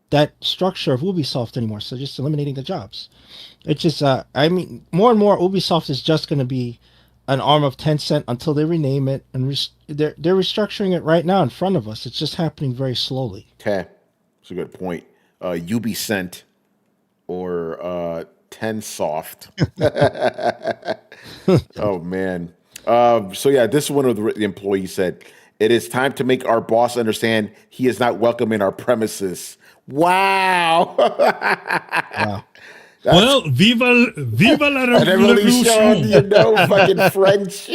that structure of Ubisoft anymore. So just eliminating the jobs. It's just, I mean, more and more Ubisoft is just going to be an arm of Tencent until they rename it, and they're restructuring it right now in front of us. It's just happening very slowly. Okay, that's a good point. Ubicent or Tensoft. Oh man. So yeah, this is one of the employees said, "It is time to make our boss understand he is not welcome in our premises." Wow. Wow. Well, viva la revolution. You know, fucking French.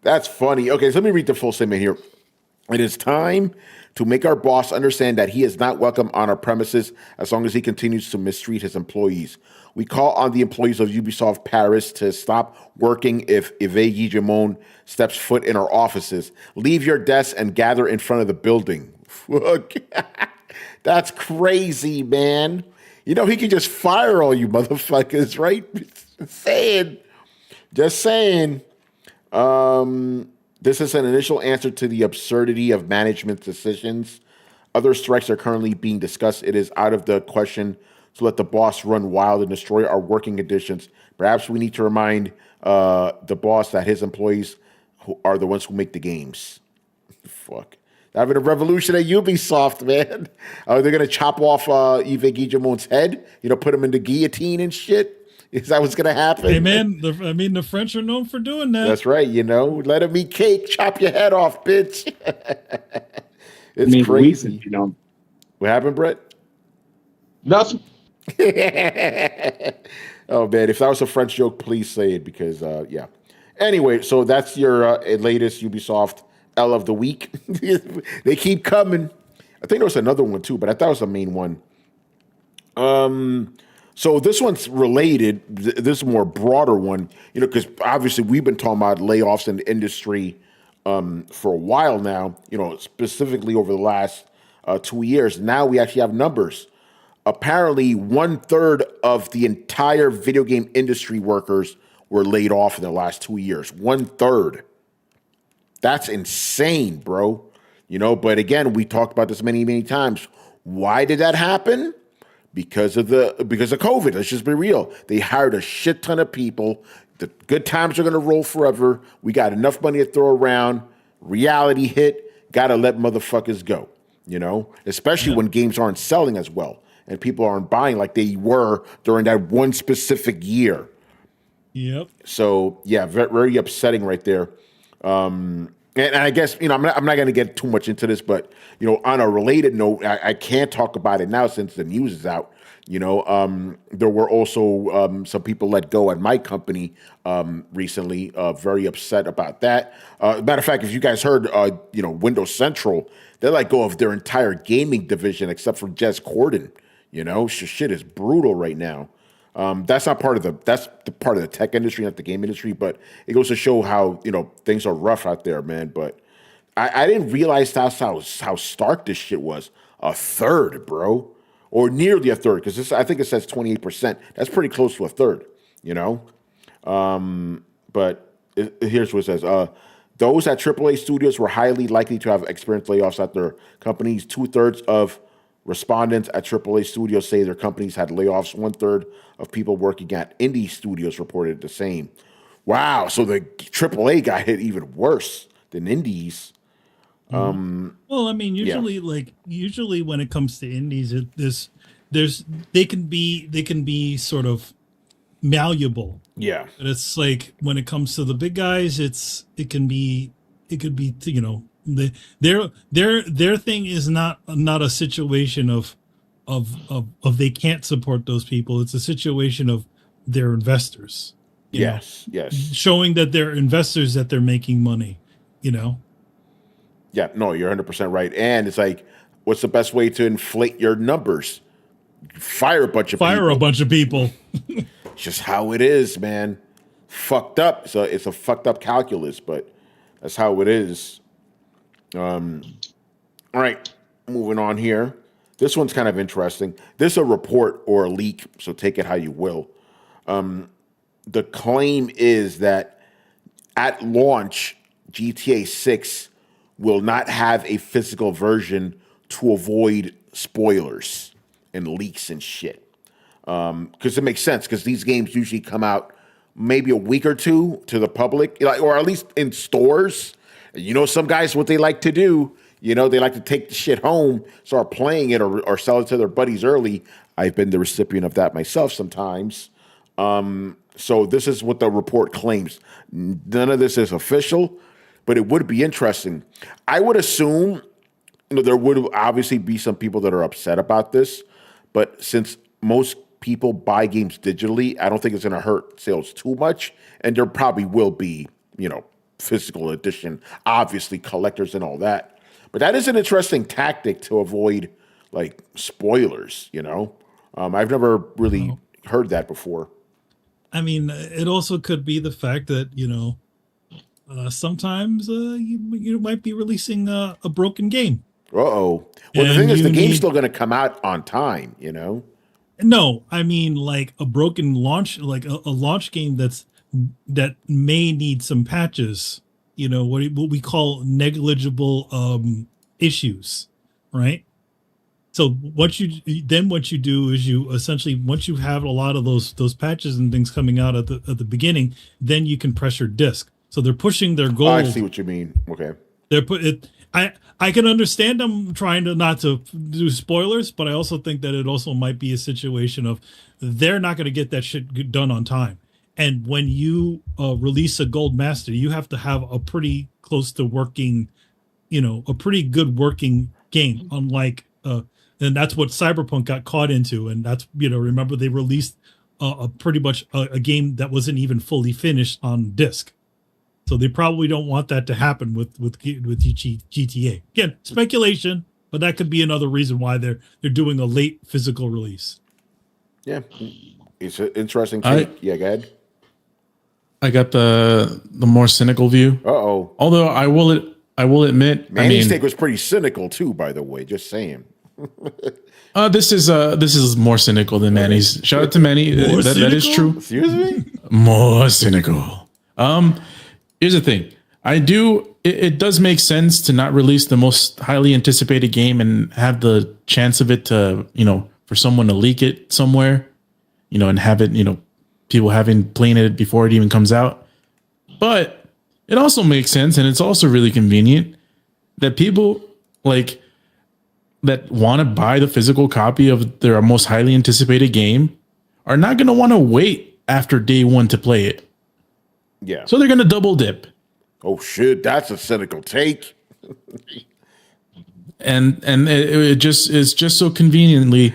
That's funny. Okay, so let me read the full statement here. It is time to make our boss understand that he is not welcome on our premises as long as he continues to mistreat his employees. We call on the employees of Ubisoft Paris to stop working if Yves Guillemot steps foot in our offices. Leave your desks and gather in front of the building. That's crazy, man. You know, he could just fire all you motherfuckers, right? Just saying. This is an initial answer to the absurdity of management's decisions. Other strikes are currently being discussed. It is out of the question so let the boss run wild and destroy our working conditions. Perhaps we need to remind the boss that his employees are the ones who make the games. Fuck. Having a revolution at Ubisoft, man. They're going to chop off Yves Guillemon's head, put him in the guillotine and shit. Is that what's going to happen? Hey, man, the French are known for doing that. That's right, let him eat cake, chop your head off, bitch. It's crazy. What happened, Brett? Nothing. Oh, man, if that was a French joke, please say it because, yeah. Anyway, so that's your latest Ubisoft L of the week. They keep coming. I think there was another one too, but I thought it was the main one. So this one's related. This is a more broader one, because obviously we've been talking about layoffs in the industry for a while now, specifically over the last 2 years. Now we actually have numbers. Apparently 1/3 of the entire video game industry workers were laid off in the last 2 years. 1/3. That's insane, bro. But again, we talked about this many, many times. Why did that happen? Because of COVID. Let's just be real. They hired a shit ton of people. The good times are going to roll forever. We got enough money to throw around. Reality hit. Got to let motherfuckers go, especially when games aren't selling as well and people aren't buying like they were during that one specific year. Yep. So, yeah, very, very upsetting right there. And I guess, I'm not going to get too much into this, but, on a related note, I can't talk about it now since the news is out. There were also some people let go at my company recently, very upset about that. Matter of fact, if you guys heard, Windows Central, they let go of their entire gaming division except for Jez Corden. Shit is brutal right now. That's not part of the tech industry, not the game industry, but it goes to show how, things are rough out there, man. But I didn't realize how stark this shit was. 1/3, bro, or nearly 1/3, because I think it says 28%. That's pretty close to 1/3, But here's what it says. Those at AAA studios were highly likely to have experienced layoffs at their companies. 2/3 of respondents at AAA studios say their companies had layoffs. 1/3 of people working at indie studios reported the same. Wow, so the AAA got hit even worse than indies. Well, I mean, usually when it comes to indies, they can be sort of malleable. Yeah, but it's like when it comes to the big guys, it could be their thing is not a situation of they can't support those people. It's a situation of their investors. Yes. Showing that they're investors, that they're making money. Yeah, no, you're 100% right. And it's like, what's the best way to inflate your numbers? Fire a bunch of people. It's just how it is, man. Fucked up. So it's a fucked up calculus, but that's how it is. All right, moving on here. This one's kind of interesting. This is a report or a leak, so take it how you will. The claim is that at launch, GTA 6 will not have a physical version to avoid spoilers and leaks and shit. Because it makes sense, because these games usually come out maybe a week or two to the public, or at least in stores. Some guys, what they like to do, they like to take the shit home, start playing it, or sell it to their buddies early. I've been the recipient of that myself sometimes. So this is what the report claims. None of this is official, but it would be interesting. I would assume, there would obviously be some people that are upset about this, but since most people buy games digitally, I don't think it's going to hurt sales too much, and there probably will be, physical edition, obviously collectors and all that. But that is an interesting tactic to avoid spoilers, I've never really heard that before. I mean, it also could be the fact that, sometimes you might be releasing a broken game. Uh-oh. Well, the thing is, the game's still going to come out on time, No, I mean a broken launch, like a launch game that may need some patches. What we call negligible issues, right? So what you do is you essentially, once you have a lot of those patches and things coming out at the beginning, then you can press your disc. So they're pushing their goal. I see what you mean. Okay. They're put it. I can understand them trying to not to do spoilers, but I also think that it also might be a situation of they're not going to get that shit done on time. And when you release a gold master, you have to have a pretty close to working, a pretty good working game. Unlike, and that's what Cyberpunk got caught into. And that's, remember they released a pretty much a game that wasn't even fully finished on disc. So they probably don't want that to happen with GTA. Again, speculation, but that could be another reason why they're doing a late physical release. Yeah, it's an interesting take. Yeah, go ahead. I got the more cynical view. Uh-oh. Although I will admit, Manny's take was pretty cynical too, by the way. Just saying. This is more cynical than Manny's. Shout out to Manny. That is true. Excuse me? More cynical. Here's the thing. It does make sense to not release the most highly anticipated game and have the chance of it to, for someone to leak it somewhere, and have it, people playing it before it even comes out. But it also makes sense, and it's also really convenient that people that want to buy the physical copy of their most highly anticipated game are not going to want to wait after day one to play it. Yeah. So they're going to double dip. Oh shit, that's a cynical take. and it just is just so conveniently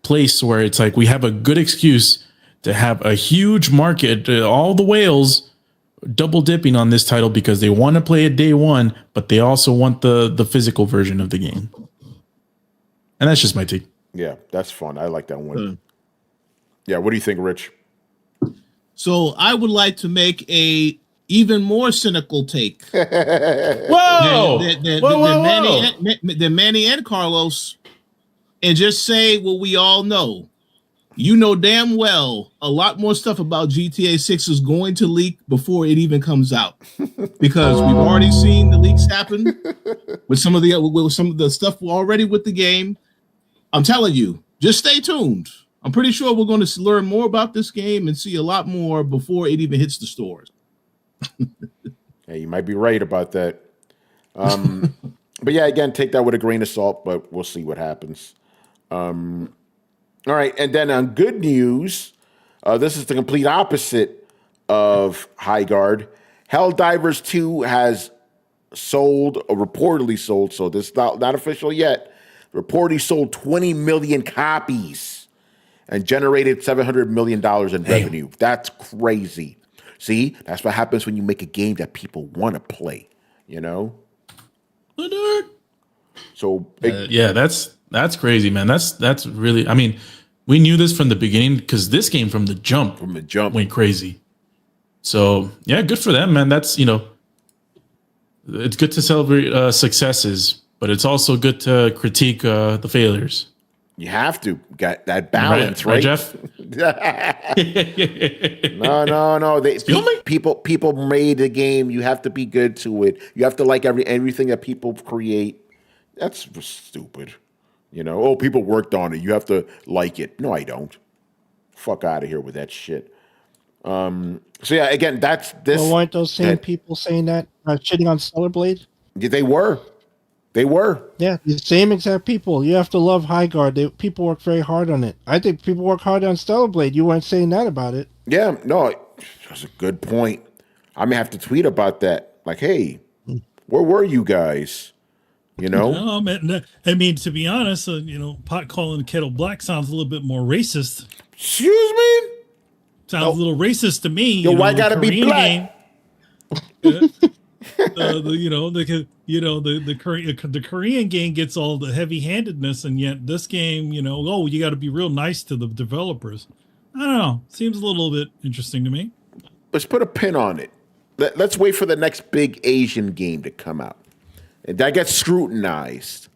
placed where it's like we have a good excuse to have a huge market, all the whales double dipping on this title because they want to play it day one, but they also want the physical version of the game. And that's just my take. Yeah, that's fun. I like that one. Yeah, what do you think, Rich? So I would like to make a even more cynical take. Whoa! Than Manny and Carlos, and just say what we all know. You know damn well a lot more stuff about GTA 6 is going to leak before it even comes out, because we've already seen the leaks happen with some of the stuff already with the game. I'm telling you, just stay tuned. I'm pretty sure we're going to learn more about this game and see a lot more before it even hits the stores. Yeah, you might be right about that. But yeah, again, take that with a grain of salt, but we'll see what happens. All right, and then on good news, this is the complete opposite of Highguard. Helldivers 2 has sold, or reportedly sold, so this is not official yet, reportedly sold 20 million copies and generated $700 million in revenue. That's crazy. See, that's what happens when you make a game that people want to play, So yeah, that's crazy, man. That's really. I mean, we knew this from the beginning because this game from the jump went crazy. So yeah, good for them, man. That's it's good to celebrate successes, but it's also good to critique the failures. You have to get that balance, right? Jeff? No. People made the game. You have to be good to it. You have to like everything that people create. That's stupid. Oh, people worked on it. You have to like it. No, I don't. Fuck out of here with that shit. So yeah, again, that's this. Well, weren't those same people saying that, shitting on Stellar Blade? They were. Yeah, the same exact people. You have to love Highguard. People work very hard on it. I think people work hard on Stellar Blade. You weren't saying that about it. Yeah, no, that's a good point. I may have to tweet about that. Like, hey, where were you guys? No, I mean, to be honest, pot calling kettle black sounds a little bit more racist. Excuse me? Sounds a little racist to me. Yo, why gotta be black? The Korean game gets all the heavy-handedness, and yet this game, you got to be real nice to the developers. I don't know. Seems a little bit interesting to me. Let's put a pin on it. Let's wait for the next big Asian game to come out, and that gets scrutinized.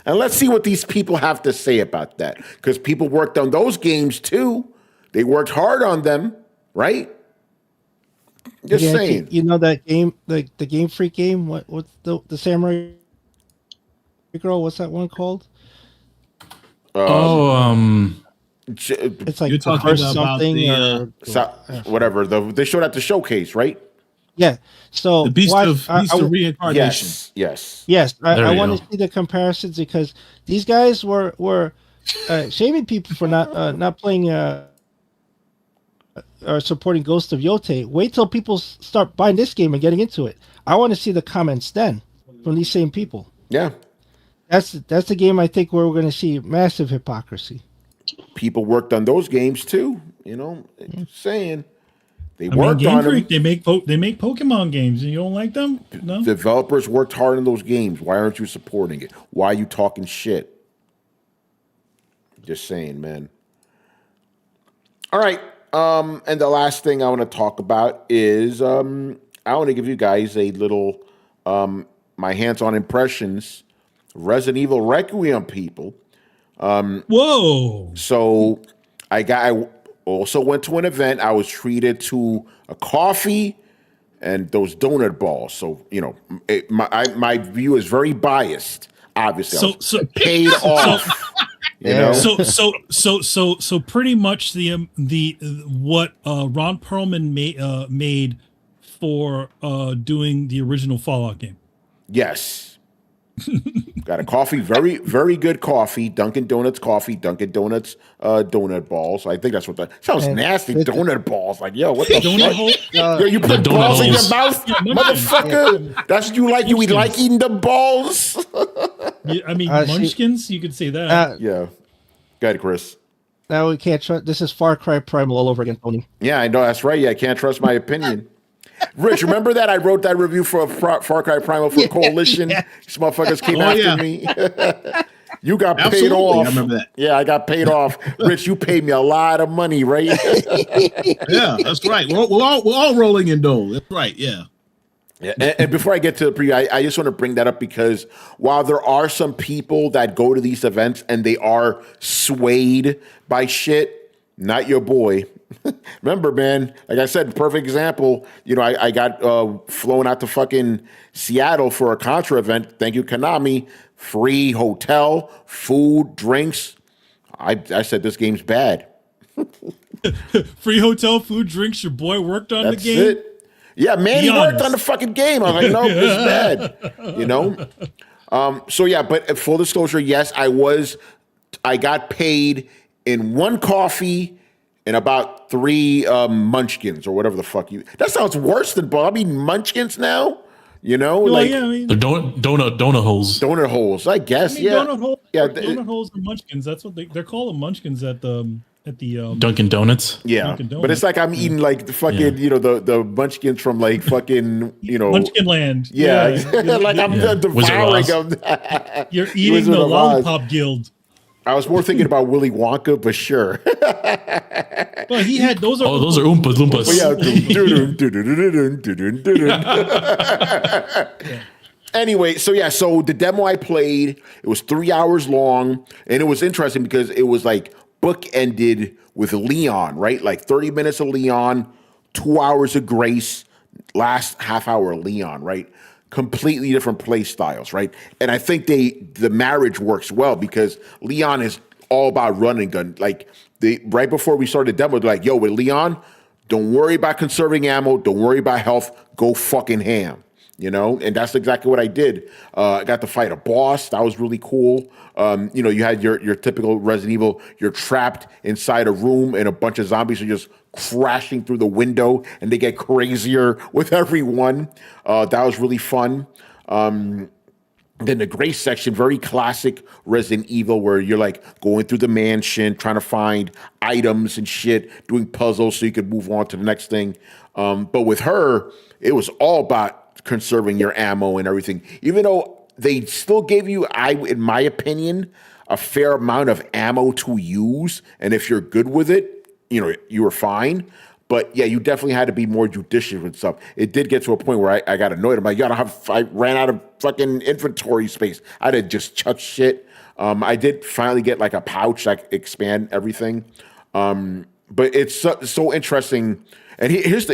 And let's see what these people have to say about that, because people worked on those games too. They worked hard on them, right? Just saying. That game, the Game Freak game. What's the Samurai Girl? What's that one called? It's like You're the talking first about something the, whatever. They showed at the showcase, right? yeah. So the beast watch, of reincarnation. Yes. yes, There I we want go. to see the comparisons because these guys were shaming people for not playing or supporting Ghost of Yote. Wait till people start buying this game and getting into it. I want to see the comments then from these same people. Yeah. That's the game I think where we're going to see massive hypocrisy. People worked on those games too. Just saying. They I mean, worked Game on them. Freak, they make Pokemon games, and you don't like them? No. Developers worked hard on those games. Why aren't you supporting it? Why are you talking shit? Just saying, man. All right. And the last thing I want to talk about is I want to give you guys a little my hands-on impressions. Resident Evil Requiem, people. Whoa. So I also went to an event. I was treated to a coffee and those donut balls. So my view is very biased. Obviously, I was paid off. So pretty much the what Ron Perlman made for doing the original Fallout game. Yes. Got a coffee, very, very good coffee. Dunkin' Donuts coffee, Dunkin' Donuts donut balls. I think that's what that sounds nasty. Donut balls. Like, yo, what the Donut fuck? hole? Yo, you put donut balls in your holes. mouth, Yeah, motherfucker. That's what you like. You like eating the balls. Yeah, I mean, See- Munchkins. You could say that. Yeah. Go ahead, Chris. Now we can't trust. This is Far Cry Primal all over again, Tony. Yeah, I know. That's right. Yeah, I can't trust my opinion. Rich, remember that I wrote that review for Far Cry Primal for Coalition? yeah. These motherfuckers came Oh, after yeah. me. You got paid Absolutely, off. I remember that. Yeah, I got paid off. Rich, you paid me a lot of money, right? Yeah, that's right. We're all rolling in dough. That's right. Yeah. Yeah, and before I get to the preview, I just want to bring that up because while there are some people that go to these events and they are swayed by shit, not your boy. Remember, man, like I said, perfect example. I got flown out to fucking Seattle for a Contra event. Thank you, Konami. Free hotel, food, drinks. I said this game's bad. Free hotel, food, drinks. Your boy worked on That's the game. it. Yeah, man, he worked on the fucking game. I was like, no, this is bad. So yeah, but full disclosure, yes, I got paid in one coffee and about 3 munchkins or whatever the fuck that sounds worse than balls. I mean munchkins now, Well, like yeah, I mean, The donut holes. donut holes, I guess. I mean, yeah. donut holes and munchkins. That's what they're called, munchkins at the Dunkin' Donuts. Yeah, Dunkin' Donuts. but it's like I'm eating like the fucking, the munchkins from like fucking, Munchkin Land. yeah, Yeah. like I'm devouring Wizard them. You're eating Wizard the of Oz. Lollipop Guild. I was more thinking about Willy Wonka, but sure. But he had those are Those are Oompa Loompas. But yeah. Anyway, so the demo I played, it was 3 hours long, and it was interesting because it was like bookended with Leon, right? Like 30 minutes of Leon, 2 hours of Grace, last half hour of Leon, right? Completely different play styles, right? And I think the marriage works well because Leon is all about run and gun. Like right before we started the demo, they're like, yo, with Leon, don't worry about conserving ammo, don't worry about health, go fucking ham. And that's exactly what I did. I got to fight a boss. That was really cool. You had your typical Resident Evil. You're trapped inside a room and a bunch of zombies are just crashing through the window and they get crazier with every one. That was really fun. Then the Grace section, very classic Resident Evil, where you're like going through the mansion, trying to find items and shit, doing puzzles so you could move on to the next thing. But with her, it was all about conserving your ammo and everything, even though they still gave you, in my opinion, a fair amount of ammo to use. And if you're good with it, you were fine. But yeah, you definitely had to be more judicious with stuff. It did get to a point where I got annoyed. I'm like, I ran out of fucking inventory space. I had to just chuck shit. I did finally get like a pouch that could expand everything. But it's so interesting. And here's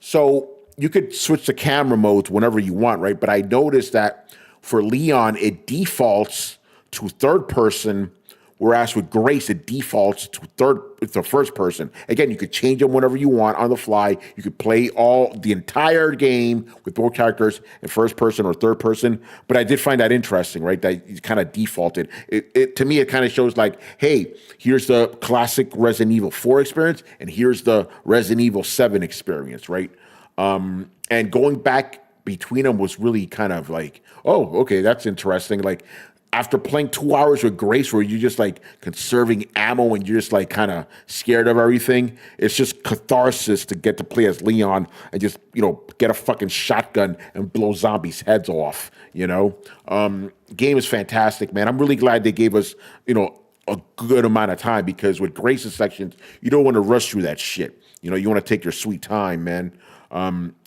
so you could switch the camera modes whenever you want, right? But I noticed that for Leon, it defaults to third person Whereas with Grace, it defaults to first person. Again, you could change them whenever you want on the fly. You could play the entire game with both characters in first person or third person. But I did find that interesting, right? That you kind of defaulted. To me, it kind of shows like, hey, here's the classic Resident Evil 4 experience, and here's the Resident Evil 7 experience, right? And going back between them was really kind of like, oh, okay, that's interesting. Like, after playing 2 hours with Grace, where you're just like conserving ammo and you're just like kind of scared of everything, it's just catharsis to get to play as Leon and just, get a fucking shotgun and blow zombies' heads off, Game is fantastic, man. I'm really glad they gave us, a good amount of time, because with Grace's sections, you don't want to rush through that shit. You want to take your sweet time, man.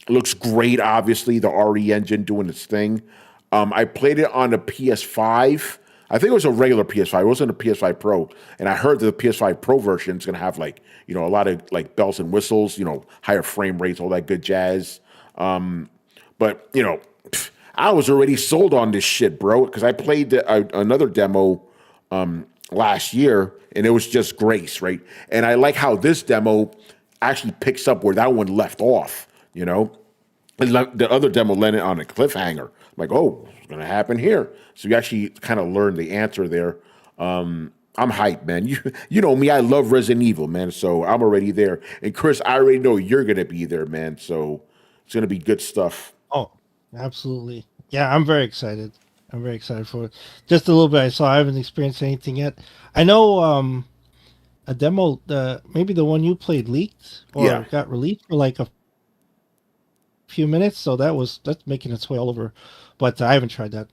Looks great, obviously, the RE engine doing its thing. I played it on the PS5. I think it was a regular PS5. It wasn't a PS5 Pro. And I heard that the PS5 Pro version is going to have a lot of bells and whistles, higher frame rates, all that good jazz. But I was already sold on this shit, bro, because I played another demo last year, and it was just Grace, right? And I like how this demo actually picks up where that one left off, And the other demo landed on a cliffhanger. I'm like, oh, what's going to happen here? So you actually kind of learned the answer there. I'm hyped, man. You know me, I love Resident Evil, man. So I'm already there. And Chris, I already know you're going to be there, man. So it's going to be good stuff. Oh, absolutely. Yeah, I'm very excited. I'm very excited for it. Just a little bit I saw. I haven't experienced anything yet. I know a demo, maybe the one you played leaked or got released for like a few minutes. So that's making its way all over. But I haven't tried that.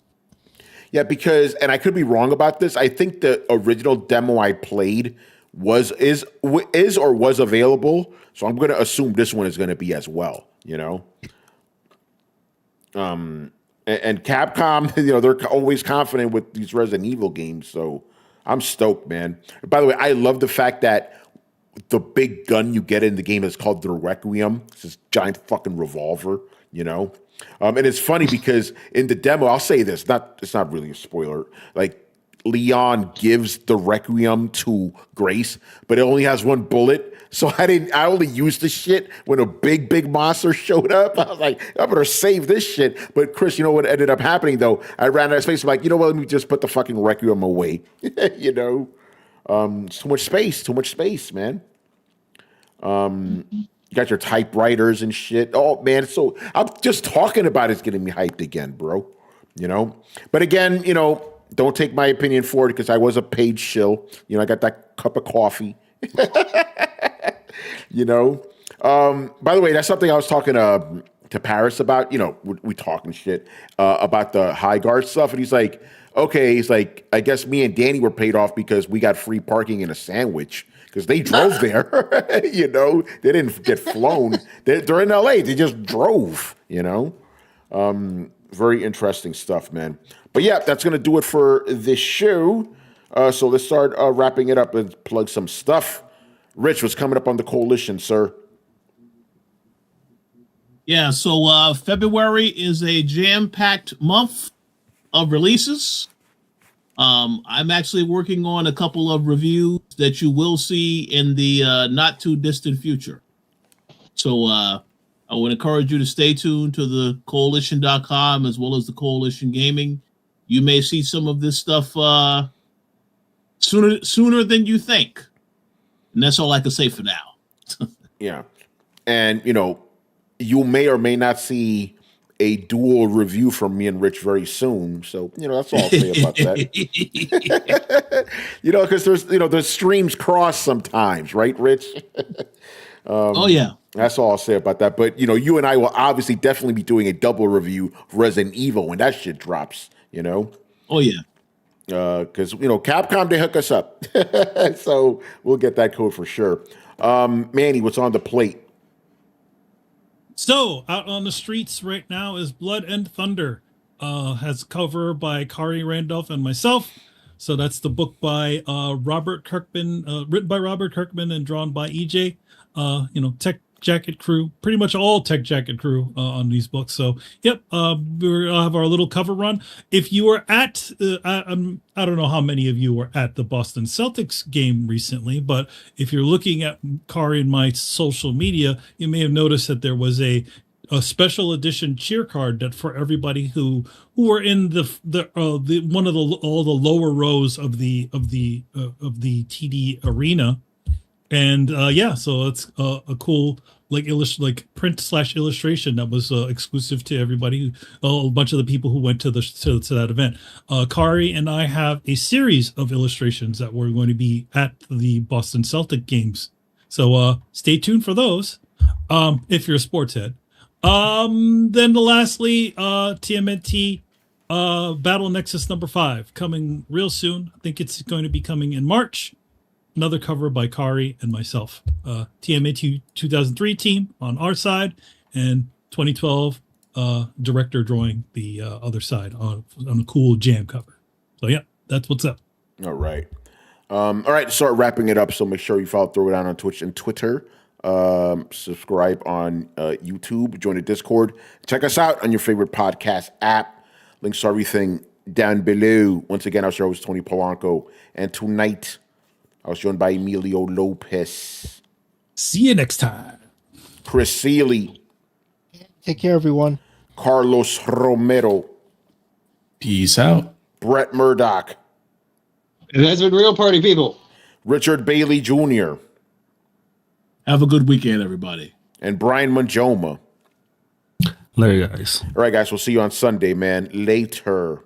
Yeah, because, and I could be wrong about this, I think the original demo I played is or was available. So I'm going to assume this one is going to be as well, And Capcom, they're always confident with these Resident Evil games. So I'm stoked, man. By the way, I love the fact that the big gun you get in the game is called the Requiem. It's this giant fucking revolver, And it's funny because in the demo, I'll say this, it's not really a spoiler. Like, Leon gives the Requiem to Grace, but it only has one bullet. So I only used the shit when a big monster showed up. I was like, I better save this shit. But Chris, you know what ended up happening though? I ran out of space. I'm like, let me just put the fucking Requiem away. Too much space, man. You got your typewriters and shit. Oh man, so I'm just talking about it's getting me hyped again, bro. But again, don't take my opinion for it because I was a paid shill. I got that cup of coffee. By the way, that's something I was talking to Paris about. We talking shit about the Highguard stuff, and he's like, okay, I guess me and Danny were paid off because we got free parking and a sandwich. Because they drove there, they didn't get flown. They're in LA. They just drove, Very interesting stuff, man. But yeah, that's going to do it for this show. So let's start wrapping it up and plug some stuff. Rich, what's coming up on the Coalition, sir? Yeah, so February is a jam-packed month of releases. I'm actually working on a couple of reviews that you will see in the not too distant future. So I would encourage you to stay tuned to the coalition.com as well as the Coalition Gaming. You may see some of this stuff sooner than you think. And that's all I can say for now. Yeah. And, you may or may not see a dual review from me and Rich very soon. So, that's all I'll say about that. Because there's, the streams cross sometimes, right, Rich? Oh, yeah. That's all I'll say about that. But, you and I will obviously definitely be doing a double review of Resident Evil when that shit drops, Oh, yeah. Because, Capcom, they hook us up. So we'll get that code for sure. Manny, what's on the plate? So, out on the streets right now is Blood and Thunder. Has cover by Kari Randolph and myself. So that's the book by Robert Kirkman, written by Robert Kirkman and drawn by EJ. Jacket crew, pretty much all Tech Jacket crew on these books. So, yep, we'll have our little cover run. If you were at, I don't know how many of you were at the Boston Celtics game recently, but if you're looking at Kari and my social media, you may have noticed that there was a special edition cheer card that for everybody who were in the one of all the lower rows of the TD arena. And so it's a cool like print / illustration that was exclusive to everybody, a bunch of the people who went to that event. Kari and I have a series of illustrations that we're going to be at the Boston Celtic games. So stay tuned for those if you're a sports head. Then lastly, TMNT Battle Nexus number 5 coming real soon. I think it's going to be coming in March. Another cover by Kari and myself. TMA 2003 team on our side, and 2012 director drawing the other side on a cool jam cover. So yeah, that's what's up. All right. All right, to start wrapping it up, so make sure you follow Throwdown on Twitch and Twitter. Subscribe on YouTube. Join the Discord. Check us out on your favorite podcast app. Links to everything down below. Once again, our show is Tony Polanco, and tonight I was joined by Emilio Lopez. See you next time. Chris Seeley. Take care, everyone. Carlos Romero. Peace out. Brett Murdoch. It has been real, party people. Richard Bailey Jr. Have a good weekend, everybody. And Brian Manjoma. Later, guys. All right, guys. We'll see you on Sunday, man. Later.